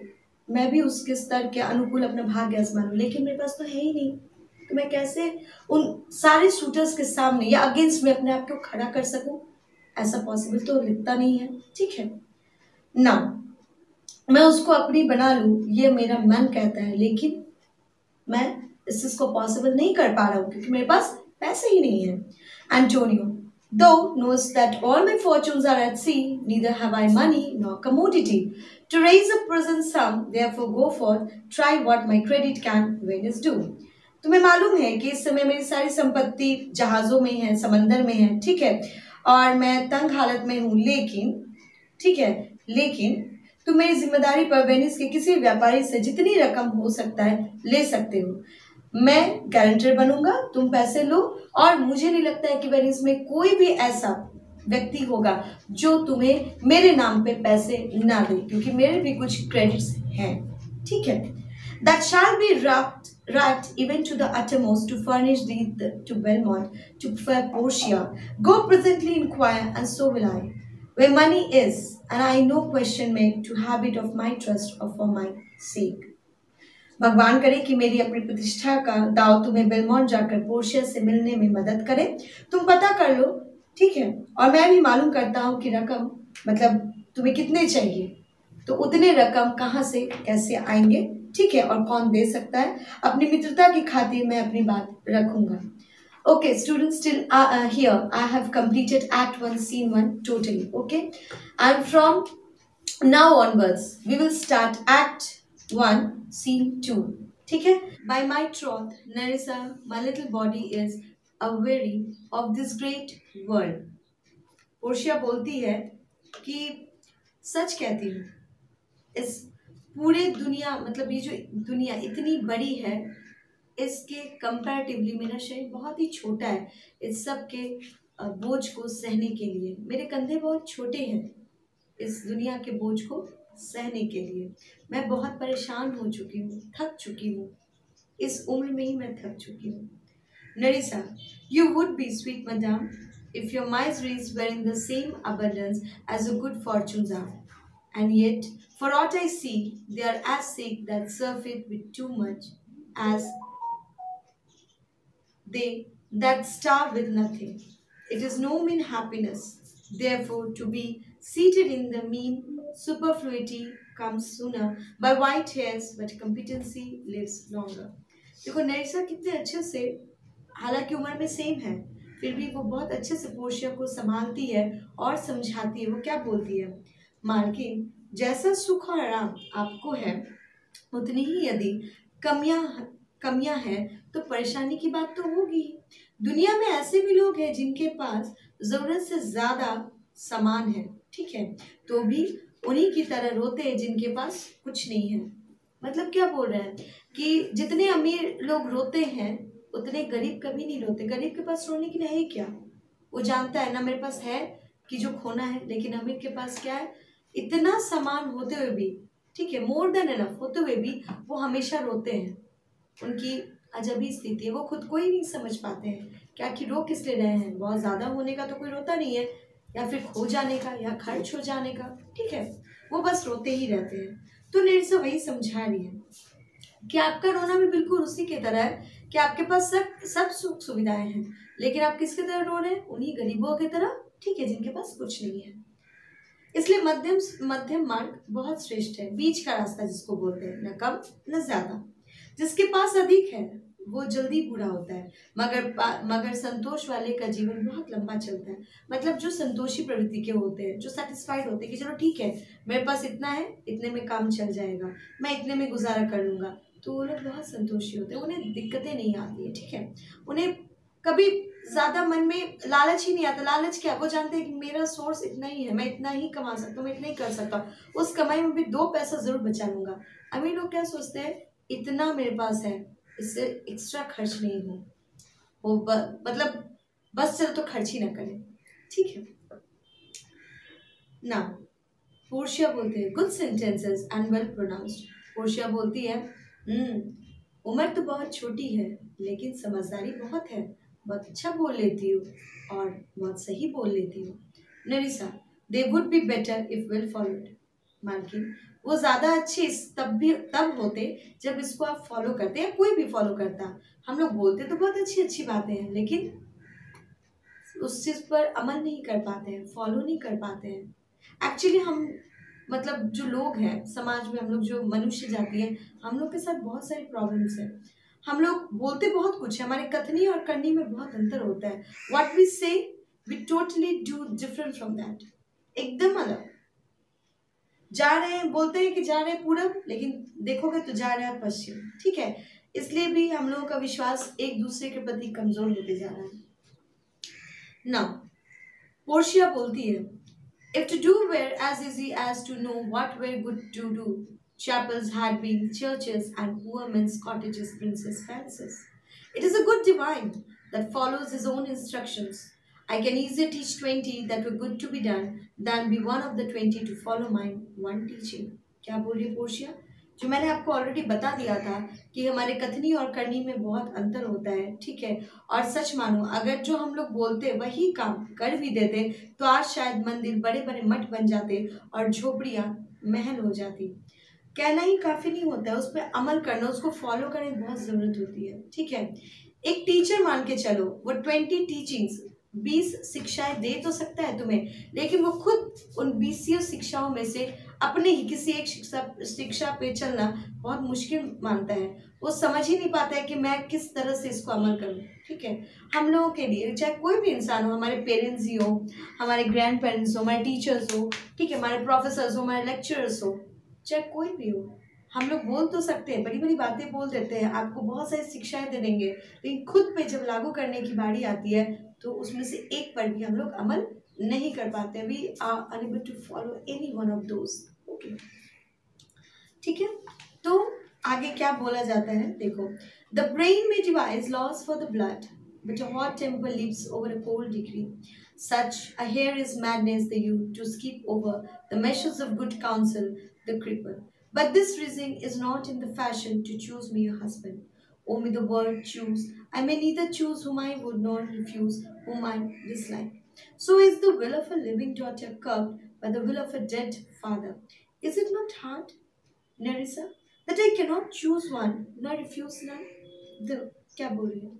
मैं भी उसके स्तर के अनुकूल अपना भाग्य आजमाऊं, लेकिन मेरे पास तो है ही नहीं। तो मैं कैसे उन सारे शूटर्स के सामने या अगेंस्ट में अपने आप को खड़ा कर सकूं? ऐसा पॉसिबल तो लिखता नहीं है। ठीक है ना, मैं उसको अपनी बना लूं, ये मेरा मन कहता है, लेकिन मैं इस चीज को पॉसिबल नहीं कर पा रहा हूं क्योंकि मेरे पास पैसे ही नहीं है। Antonio, though knows that all my fortunes are at sea, neither have I money nor commodity to raise a present sum, therefore go forth, try what my credit can when is due। तुम्हें मालूम है कि इस समय मेरी सारी संपत्ति जहाजों में है, समंदर में है। ठीक है, और मैं तंग हालत में हूँ, लेकिन ठीक है, लेकिन तुम मेरी जिम्मेदारी पर वेनिस के किसी व्यापारी से जितनी रकम हो सकता है ले सकते हो। मैं गारंटर बनूंगा, तुम पैसे लो, और मुझे नहीं लगता है कि वेनिस में कोई भी ऐसा व्यक्ति होगा जो तुम्हें मेरे नाम पे पैसे ना दे, क्योंकि मेरे भी कुछ क्रेडिट्स हैं, ठीक है। That shall be wrapped even to the uttermost to furnish thee to Belmont, to fair Portia. Go presently inquire, and so will I. Where money is, and I no question make to have it of my trust or for my sake. भगवान करे कि मेरी अपनी प्रतिष्ठा का दाव तुम्हें Belmont जाकर पोर्शिया से मिलने में मदद करे। तुम पता कर लो, ठीक है, और मैं भी मालूम करता हूँ कि रकम मतलब तुम्हें कितने चाहिए, तो उतने रकम कहाँ से कैसे आएंगे, ठीक है, और कौन दे सकता है। अपनी मित्रता की खातिर मैं अपनी बात रखूंगा। Okay, students, till here I have completed Act 1, Scene 1 totally. Okay, and from now onwards we will start Act 1, Scene 2. ठीक है? By my troth, Nerissa, my little body is aweary of this great world. Portia बोलती है कि सच कहती हूँ, इस पूरे दुनिया मतलब ये जो दुनिया इतनी बड़ी है, इसके कंपैरेटिवली मेरा शरीर बहुत ही छोटा है इस सब के बोझ को सहने के लिए। मेरे कंधे बहुत छोटे हैं इस दुनिया के बोझ को सहने के लिए। मैं बहुत परेशान हो चुकी हूँ, थक चुकी हूँ, इस उम्र में ही मैं थक चुकी हूँ। Nerissa, you would be sweet, madame, if your miseries were in the same abundance as your good fortunes are. And yet, for aught I see, they are as sick that surfeit with too much as they that starve with nothing. It is no mean happiness, therefore, to be seated in the mean superfluity comes sooner by white hairs, but competency lives longer. देखो नैसा कितने अच्छे से, हालांकि उम्र में same है, फिर भी वो बहुत अच्छे से पोर्शिया को संभालती है और समझाती है। वो क्या बोलती है, मालकिन, जैसा सुख और आराम आपको है, उतनी ही यदि कमियां हैं तो परेशानी की बात तो होगी। दुनिया में ऐसे भी लोग हैं जिनके पास जरूरत से ज्यादा सामान है, ठीक है, तो भी उन्हीं की तरह रोते हैं जिनके पास कुछ नहीं है। मतलब क्या बोल रहे हैं कि जितने अमीर लोग रोते हैं उतने गरीब कभी नहीं रोते। गरीब के पास रोने के लिए है क्या? वो जानता है ना मेरे पास है कि जो खोना है, लेकिन अमीर के पास क्या है, इतना सामान होते हुए भी, ठीक है, मोर देन एनफ होते हुए भी वो हमेशा रोते हैं। उनकी अजबी स्थिति है, वो खुद को ही नहीं समझ पाते हैं कि आखिर रो किस लिए रहे हैं। बहुत ज़्यादा होने का तो कोई रोता नहीं है, या फिर खो जाने का या खर्च हो जाने का, ठीक है, वो बस रोते ही रहते हैं। तो निर्सा वही समझा रही है कि आपका रोना भी बिल्कुल उसी की तरह है कि आपके पास सब सुख सुविधाएं हैं, लेकिन आप किसकी तरह रो रहे हैं? उन्हीं गरीबों की तरह, ठीक है, जिनके पास कुछ नहीं है। इसलिए मध्यम मार्ग बहुत श्रेष्ठ है, बीच का रास्ता जिसको बोलते हैं, न कम न ज्यादा। जिसके पास अधिक है वो जल्दी बूढ़ा होता है, मगर संतोष वाले का जीवन बहुत लंबा चलता है। मतलब जो संतोषी प्रवृत्ति के होते हैं, जो सेटिस्फाइड होते हैं कि चलो ठीक है, मेरे पास इतना है, इतने में काम चल जाएगा, मैं इतने में गुजारा कर लूंगा, तो वो लोग बहुत संतोषी होते हैं, उन्हें दिक्कतें नहीं आती है, ठीक है, उन्हें कभी ज्यादा मन में लालच ही नहीं आता। लालच क्या, वो जानते हैं कि मेरा सोर्स इतना ही है, मैं इतना ही कमा सकता हूँ, मैं इतना ही कर सकता हूँ, उस कमाई में भी 2 पैसा जरूर बचा लूंगा। अमीर लोग क्या सोचते हैं, इतना मेरे पास है, इससे एक्स्ट्रा खर्च नहीं हो, वो मतलब बस चलो तो खर्च ही ना करें, ठीक है ना। पोर्शिया बोलते हैं good sentences and well pronounced. Portia बोलती है उम्र तो बहुत छोटी है, लेकिन समझदारी बहुत है, बहुत अच्छा बोल लेती हो और बहुत सही बोल लेती हो। Nerissa, they would be better if well followed. मालकिन, वो ज्यादा अच्छे तब होते जब इसको आप फॉलो करते हैं, कोई भी फॉलो करता। हम लोग बोलते तो बहुत अच्छी अच्छी बातें हैं, लेकिन उस चीज पर अमल नहीं कर पाते हैं, फॉलो नहीं कर पाते हैं। एक्चुअली हम मतलब जो लोग हैं समाज में, हम लोग जो मनुष्य जाति है, हम लोग के साथ बहुत सारी प्रॉब्लम्स हैं। हम लोग बोलते बहुत कुछ है, हमारे कथनी और करनी में बहुत अंतर होता है। What we say we totally do different from that, एकदम अलग। जा रहे हैं, बोलते हैं कि जा रहे हैं पूरब, लेकिन देखोगे तो जा रहे हैं पश्चिम, ठीक है। इसलिए भी हम लोगों का विश्वास एक दूसरे के प्रति कमजोर होते जा रहा है ना। पोर्शिया बोलती है, if to do were as easy as to know what were good to do, chapels had been churches and poor men's cottages princes' palaces. It is a good divine that follows his own instructions. I can easier teach 20 that were good to be done than be one of the 20 to follow my one teaching. क्या बोल रही है Portia? जो मैंने आपको already बता दिया था कि हमारे कथनी और करनी में बहुत अंतर होता है, ठीक है। और सच मानो, अगर जो हम लोग बोलते वही काम कर भी देते तो आज शायद मंदिर बड़े बड़े मठ बन जाते और झोपड़ियाँ महल हो जाती। कहना ही काफी नहीं होता है, उस पर अमल करना, उसको फॉलो करने की बहुत जरूरत होती है, ठीक है। एक टीचर मान के चलो, वो 20 टीचिंग्स 20 शिक्षाएं दे तो सकता है तुम्हें, लेकिन वो खुद उन 20 शिक्षाओं में से अपने ही किसी एक शिक्षा पे चलना बहुत मुश्किल मानता है। वो समझ ही नहीं पाता है कि मैं किस तरह से इसको अमल करूं, ठीक है। हम लोगों के लिए चाहे कोई भी इंसान हो, हमारे पेरेंट्स ही हो, हमारे ग्रैंड पेरेंट्स हो, हमारे टीचर्स हो, ठीक है, हमारे प्रोफेसर्स हो, हमारे लेक्चरर्स हो, चाहे कोई भी हो, हम लोग बोल तो सकते हैं, बड़ी बड़ी बातें बोल देते हैं, आपको बहुत सारी शिक्षाएं दे देंगे, लेकिन खुद पे जब लागू करने की बारी आती है तो उसमें से एक पर भी हम लोग अमल नहीं कर पाते। We are unable to follow any one of those, okay, ठीक है। तो आगे क्या बोला जाता है, देखो, the brain may devise laws for the blood but a hot temper lives over a cold degree, such a hair is madness the youth to skip over the measures of good counsel the cripple. But this reasoning is not in the fashion to choose me a husband. Oh, me the word choose. I may neither choose whom I would nor refuse whom I dislike. So is the will of a living daughter curbed by the will of a dead father. Is it not hard, Nerissa, that I cannot choose one nor refuse none? The क्या बोल रही है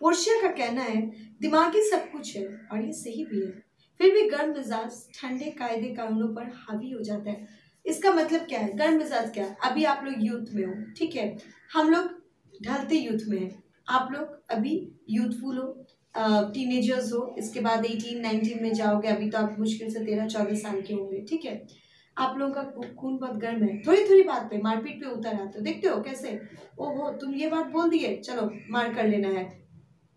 Portia का कहना है, दिमागी सब कुछ है और ये सही भी है, फिर भी गर्म मिजाज ठंडे कायदे कानूनों पर हावी हो जाता है। इसका मतलब क्या है, गर्म मिजाज क्या है? अभी आप लोग यूथ में हो, ठीक है, हम लोग ढलते यूथ में हैं, आप लोग अभी यूथफुल हो, टीनेजर्स हो, इसके बाद 18-19 में जाओगे, अभी तो आप मुश्किल से 13-14 साल के होंगे, ठीक है। आप लोगों का खून बहुत गर्म है, थोड़ी थोड़ी बात पे मारपीट पे उतर आते हो, देखते हो कैसे, ओहो तुम ये बात बोल दिए, चलो मार कर लेना है,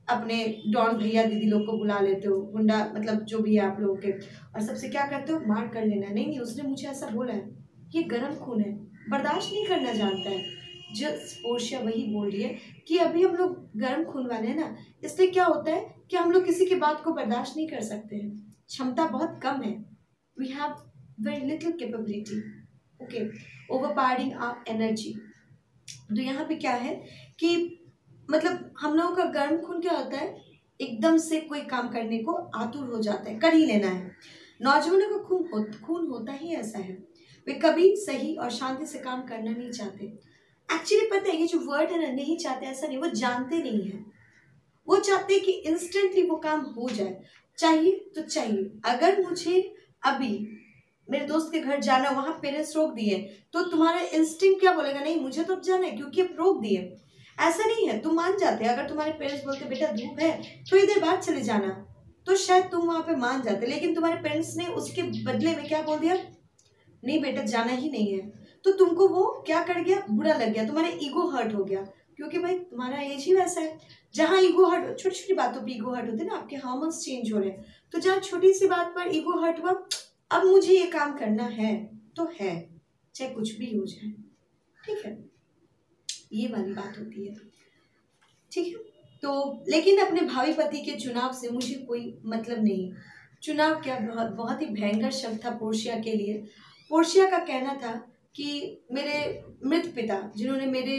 अपने डॉन भैया दीदी लोग को बुला लेते हो, गुंडा मतलब जो भी है आप लोगों के, और सबसे क्या करते हो, मार कर लेना। नहीं नहीं, उसने मुझे ऐसा बोला है, ये गर्म खून है, बर्दाश्त नहीं करना जानता है। जो पोर्शिया वही बोल रही है कि अभी हम लोग गर्म खून वाले हैं ना, इसलिए क्या होता है कि हम लोग किसी की बात को बर्दाश्त नहीं कर सकते हैं, क्षमता बहुत कम है, we have very little capability, okay, overpowering our energy. तो यहाँ पे क्या है कि मतलब हम लोगों का गर्म खून क्या होता है, एकदम से कोई काम करने को आतुर हो जाता है, कर ही लेना है। नौजवानों का खून होता ही ऐसा है, वे कभी सही और शांति से काम करना नहीं चाहते। एक्चुअली पता है ये जो वर्ड है ना, नहीं चाहते ऐसा नहीं, वो जानते नहीं है, वो चाहते कि इंस्टेंटली वो काम हो जाए, चाहिए तो चाहिए। अगर मुझे अभी मेरे दोस्त के घर जाना, वहां पेरेंट्स रोक दिए, तो तुम्हारा इंस्टिंक्ट क्या बोलेगा, नहीं मुझे तो अब जाना है क्योंकि अब रोक दिए। ऐसा नहीं है, तुम मान जाते, अगर तुम्हारे पेरेंट्स बोलते बेटा धूप है थोड़ी देर बाद चले जाना, तो शायद तुम वहां पे मान जाते, लेकिन तुम्हारे पेरेंट्स ने उसके बदले में क्या बोल दिया, नहीं बेटा जाना ही नहीं है, तो तुमको वो क्या कर गया, बुरा लग गया, तुम्हारा ईगो हर्ट हो गया, क्योंकि भाई तुम्हारा एज ही वैसा है। जहाँ ईगो हर्ट, छोटी छोटी बातों पर ईगो हर्ट होते हैं ना, आपके हार्मोन्स चेंज हो रहे हैं, तो जहाँ छोटी सी बात पर ईगो हर्ट हुआ, अब मुझे ये काम करना है तो है, चाहे कुछ भी हो जाए, ठीक है, ये वाली बात होती है, ठीक है। तो लेकिन अपने भावी पति के चुनाव से मुझे कोई मतलब नहीं। चुनाव क्या, बहुत बहुत ही भयंकर शब्द था पोर्शिया के लिए। पोर्शिया का कहना था कि मेरे मृत पिता जिन्होंने मेरे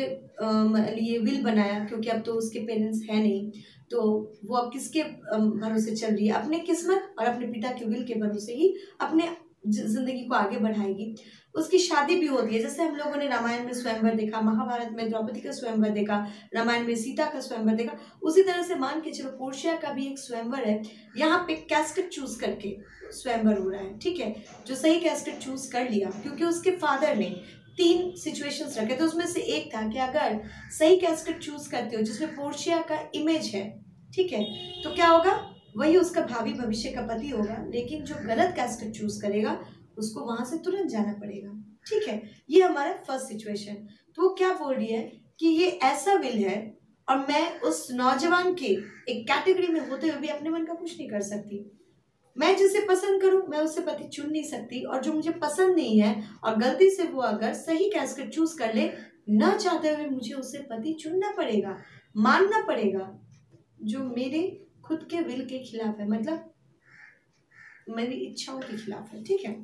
लिए विल बनाया, क्योंकि अब तो उसके पेरेंट्स हैं नहीं, तो वो अब किसके भरोसे चल रही है, अपने किस्मत और अपने पिता के विल के भरोसे ही अपने जिंदगी को आगे बढ़ाएगी। उसकी शादी भी होती है, जैसे हम लोगों ने रामायण में स्वयंवर देखा, महाभारत में द्रौपदी का स्वयंवर देखा, रामायण में सीता का स्वयंवर देखा, उसी तरह से मान के चलो पोर्शिया का भी एक स्वयंवर है। यहाँ पे कैस्केट चूज करके स्वयंवर हो रहा है, ठीक है, जो सही कैस्केट चूज कर लिया, क्योंकि उसके फादर ने 3 सिचुएशंस रखे, तो उसमें से एक था कि अगर सही कैस्केट चूज करते हो जिसमें पोर्शिया का इमेज है, ठीक है, तो क्या होगा, वही उसका भावी भविष्य का पति होगा। लेकिन जो गलत कैस्केट चूज करेगा उसको वहां से तुरंत जाना पड़ेगा, ठीक है। ये हमारा फर्स्ट सिचुएशन। तो वो क्या बोल रही है कि ये ऐसा विल है और मैं उस नौजवान के एक कैटेगरी में होते हुए भी अपने मन का कुछ नहीं कर सकती। मैं जिसे पसंद करूं मैं उससे पति चुन नहीं सकती, और जो मुझे पसंद नहीं है और गलती से वो अगर सही कैस्केट चूज कर ले, न चाहते हुए मुझे उससे पति चुनना पड़ेगा, मानना पड़ेगा। जो मेरे खुद के विल के खिलाफ है, मतलब मेरी इच्छाओं के खिलाफ है, ठीक है।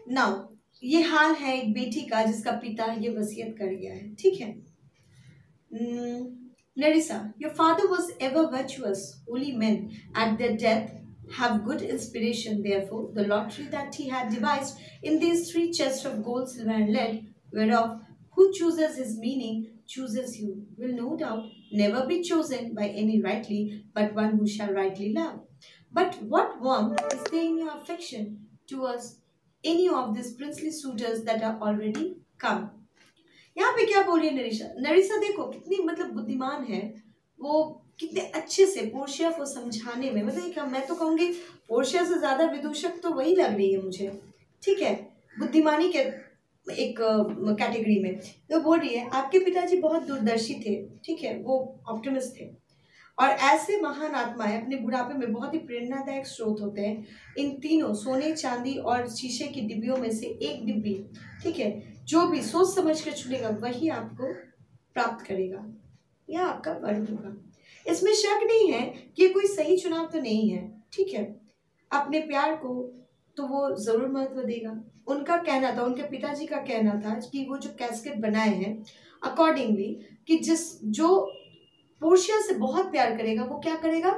नाउ ये हाल है एक बेटी का जिसका पिता ये वसीयत कर गया है, ठीक है। Nerissa, your father was ever virtuous. Holy men at their death have good inspiration. Therefore, the lottery that he had devised in these 3 chests of gold, silver, and lead, whereof who chooses his meaning chooses you, will no doubt never be chosen by any rightly, but one who shall rightly love. But what warmth is there in your affection towards any of these princely suitors that are already come? यहाँ पे क्या बोल रही है नरिशा? नरिशा देखो कितनी मतलब बुद्धिमान है, वो कितने अच्छे से पोर्शिया को समझाने में, मतलब मैं तो कहूँगी पोर्शिया से ज्यादा विदूषक तो वही लग रही है मुझे, ठीक है, बुद्धिमानी के एक कैटेगरी में। तो बोल रही है आपके पिताजी बहुत दूरदर्शी थे, ठीक है, वो ऑप्टिमिस्ट थे, और ऐसे महान आत्माएं अपने बुढ़ापे में बहुत ही प्रेरणादायक स्रोत होते हैं। इन तीनों सोने, चांदी और शीशे की डिब्बियों में से एक डिब्बी, ठीक है, जो भी सोच समझ कर चुनेगा वही आपको प्राप्त करेगा, यह आपका वर्ण होगा। इसमें शक नहीं है कि ये कोई सही चुनाव तो नहीं है, ठीक है। अपने प्यार को तो वो जरूर महत्व देगा। उनका कहना था, उनके पिताजी का कहना था कि वो जो कैस्केट बनाए हैं अकॉर्डिंगली, कि जो पोर्शिया से बहुत प्यार करेगा वो क्या करेगा,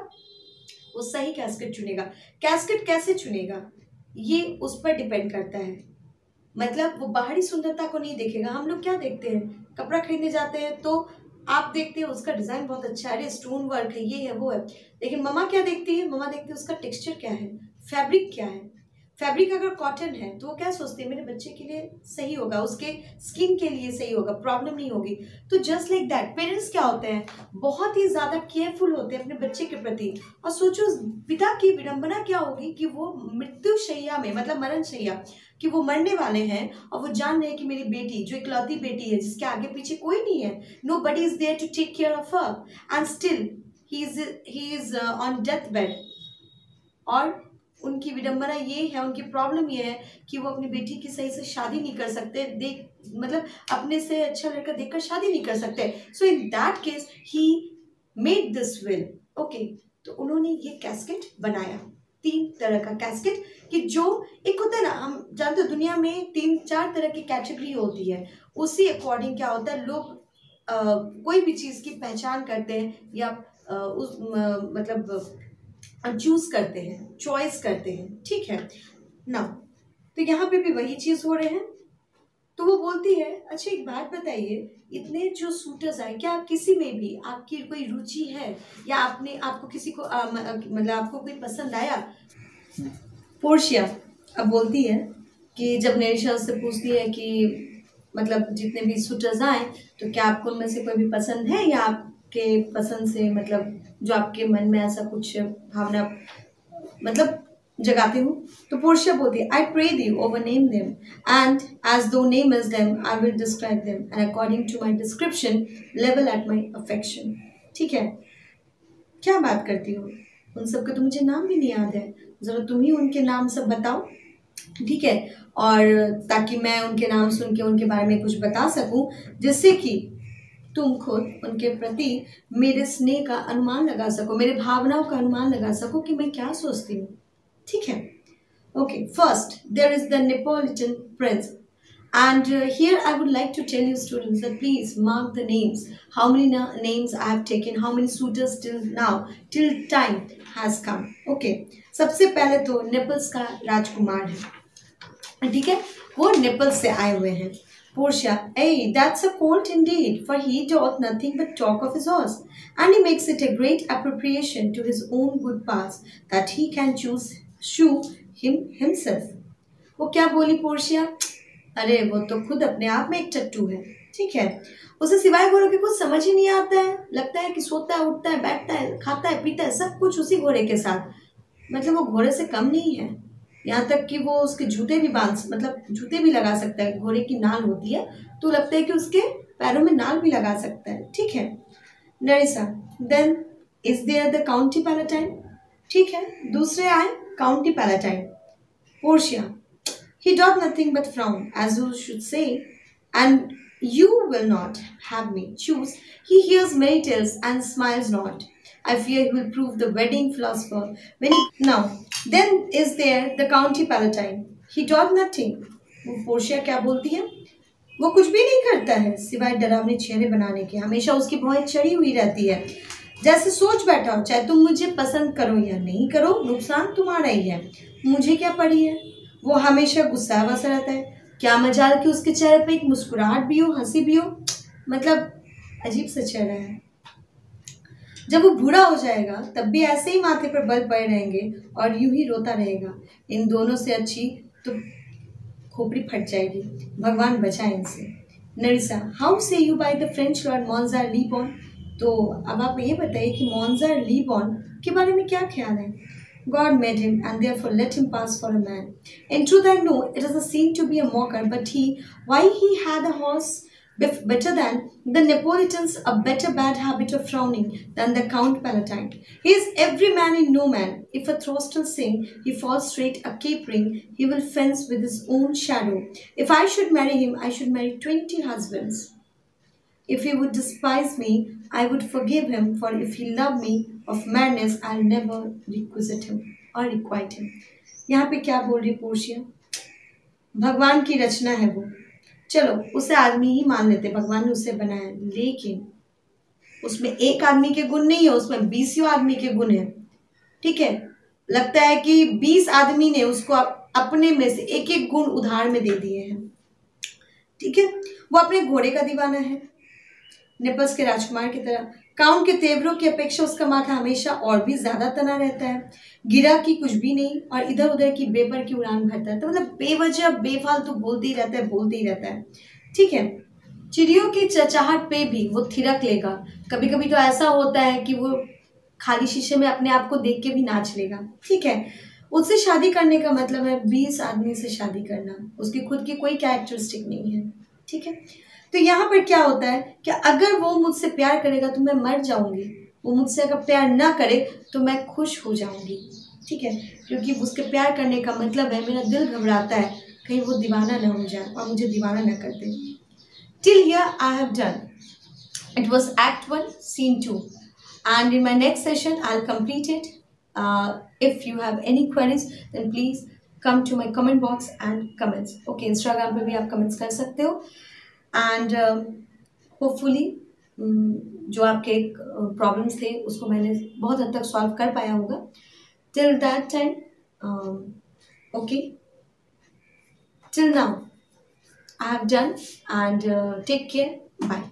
वो सही कैस्केट चुनेगा। कैस्केट कैसे चुनेगा ये उस पर डिपेंड करता है, मतलब वो बाहरी सुंदरता को नहीं देखेगा। हम लोग क्या देखते हैं, कपड़ा खरीदने जाते हैं तो आप देखते हैं उसका डिजाइन बहुत अच्छा है, अरे स्टोन वर्क है, ये है वो है, लेकिन मम्मा क्या देखती है, मम्मा देखती है उसका टेक्सचर क्या है, फैब्रिक क्या है। फैब्रिक अगर कॉटन है तो वो क्या सोचती है, मेरे बच्चे के लिए सही होगा, उसके स्किन के लिए सही होगा, प्रॉब्लम नहीं होगी। तो जस्ट लाइक दैट पेरेंट्स क्या होते हैं, बहुत ही ज्यादा केयरफुल होते हैं अपने बच्चे के प्रति। और सोचो पिता की विडंबना क्या होगी कि वो मृत्यु शैया में, मतलब मरण शैया, कि वो मरने वाले हैं और वो जान रहे हैं कि मेरी बेटी जो इकलौती बेटी है जिसके आगे पीछे कोई नहीं है, nobody is there to take care of her, and still he is on death bed. और उनकी विडंबना ये है, उनकी प्रॉब्लम ये है कि वो अपनी बेटी की सही से शादी नहीं कर सकते, मतलब अपने से अच्छा लड़का देखकर शादी नहीं कर सकते। So in that case he made this will, okay. तो उन्होंने ये कैस्केट बनाया, 3 तरह का कैस्केट, कि जो एक होता है ना, हम जानते हो दुनिया में 3-4 तरह की कैटेगरी होती है, उसी अकॉर्डिंग क्या होता है, लोग कोई भी चीज़ की पहचान करते हैं या मतलब चूज करते हैं, चॉइस करते हैं, ठीक है ना। तो यहाँ पे भी वही चीज हो रहे हैं। तो वो बोलती है अच्छा एक बात बताइए, इतने जो सूटर्स आए, क्या किसी में भी आपकी कोई रुचि है, या आपको किसी को मतलब आपको कोई पसंद आया? पोर्शिया अब बोलती है कि जब नरिशा उससे पूछती है कि मतलब जितने भी सूटर्स आए तो क्या आपको उनमें से कोई भी पसंद है, या आपके पसंद से मतलब जो आपके मन में ऐसा कुछ भावना मतलब जगाते हूँ? तो पोर्शिया बोलती है I pray thee over name them, and as though name is them I will describe them, and according to my description level at my affection। ठीक है, क्या बात करती हो, उन सबके तो मुझे नाम भी नहीं याद है, जरा तुम ही उनके नाम सब बताओ, ठीक है, और ताकि मैं उनके नाम सुन के उनके बारे में कुछ बता सकूं, जिससे कि तुम खुद उनके प्रति मेरे स्नेह का अनुमान लगा सको, मेरे भावनाओं का अनुमान लगा सको कि मैं क्या सोचती हूँ, ठीक है। Okay, first there is the Neapolitan prince, and here I would like to tell you students that please mark the names, how many names I have taken, how many suitors till now, till time has come। okay, सबसे पहले तो Naples का राजकुमार है, ठीक है, वो Naples से आए हुए हैं। Portia, hey, that's a colt indeed, for he doth nothing but talk of his horse, and he makes it a great appropriation to his own good paths, that he can shoe him himself। वो क्या बोली Portia, अरे वो तो खुद अपने आप में एक टट्टू है, ठीक है, उसे सिवाय घोड़े के कुछ समझ ही नहीं आता है, लगता है कि सोता है, उठता है, बैठता है, खाता है, पीता है, सब कुछ उसी घोड़े के साथ, मतलब वो घोड़े से कम नहीं है, यहाँ तक कि वो उसके जूते भी मतलब जूते भी लगा सकता है, घोड़े की नाल होती है तो लगता है कि उसके पैरों में नाल भी लगा सकता है, ठीक है। Nerissa, then is there the County Palatine, ठीक है, दूसरे आए County Palatine. Portia, he doth nothing but frown, as who should say, and you will not have me choose, he hears many tales and smiles not, I fear he will prove the wedding philosopher when he... Now, then is there the County Palatine. He taught nothing. वो Portia क्या बोलती है? वो कुछ भी नहीं करता है सिवाय डरावने चेहरे बनाने के। हमेशा उसकी भौहें चढ़ी हुई रहती है, जैसे सोच बैठा हो चाहे तुम मुझे पसंद करो या नहीं करो, नुकसान तुम्हारा ही है, मुझे क्या पड़ी है। वो हमेशा गुस्सा वसा रहता है। क्या मजाल कि उसके चेहरे पे एक मुस्कुराहट भी हो, हंसी भी हो। मतलब अजीब सा चेहरा है। जब वो बूढ़ा हो जाएगा तब भी ऐसे ही माथे पर बल पड़े रहेंगे और यूं ही रोता रहेगा। इन दोनों से अच्छी तो खोपड़ी फट जाएगी। भगवान बचाए इनसे। Nerissa, how say you by the French lord Monsieur Le Bon. तो अब आप ये बताइए कि मोन्जार लीबॉन के बारे में क्या ख्याल है? God made him and therefore let him pass for a man. In truth, I know it is a sin to be a mocker, but why he had a horse better than the Neapolitans, a better bad habit of frowning than the Count Palatine. He is every man in no man. If a throstle sing, he falls straight a capering, he will fence with his own shadow. If I should marry him, I should marry 20 husbands. If he would despise me, I would forgive him, for if he loved me of madness, I'll never requite him or requite him. यहाँ पे क्या बोल रही Portia? भगवान की रचना है वो। चलो उसे आदमी ही मान लेते, भगवान ने उसे बनाया, लेकिन उसमें एक आदमी के गुण नहीं है, उसमें 20 आदमी के गुण है। ठीक है, लगता है कि 20 आदमी ने उसको अपने में से एक एक गुण उधार में दे दिए हैं। ठीक है, वो अपने घोड़े का दीवाना है, नेपल्स के राजकुमार की तरह। काउंट के तेवरों की अपेक्षा उसका माथा हमेशा और भी ज्यादा तना रहता है। गिरा की कुछ भी नहीं और इधर उधर की बेपर की उड़ान भरता है। तो मतलब बेवजह बेफालतू बोलते ही रहता है, बोलते ही रहता है। ठीक है, चिड़ियों की चहचहाहट पे भी वो थिरक लेगा। कभी कभी तो ऐसा होता है कि वो खाली शीशे में अपने आप को देख के भी नाच लेगा। ठीक है, उससे शादी करने का मतलब है 20 आदमी से शादी करना। उसकी खुद की कोई कैरेक्टरिस्टिक नहीं है। ठीक है, तो यहाँ पर क्या होता है कि अगर वो मुझसे प्यार करेगा तो मैं मर जाऊंगी, वो मुझसे अगर प्यार ना करे तो मैं खुश हो जाऊंगी। ठीक है, क्योंकि उसके प्यार करने का मतलब है मेरा दिल घबराता है कहीं वो दीवाना ना हो जाए और मुझे दीवाना ना कर दे। Till here I have done. It was Act 1, Scene 2, and in my next session I'll complete it. If you have any queries then please come to my comment box and comments. Okay, Instagram पे भी आप comments कर सकते हो and hopefully जो आपके problems थे उसको मैंने बहुत हद तक सॉल्व कर पाया होगा। Till that time, okay, till now I have done and take care. Bye.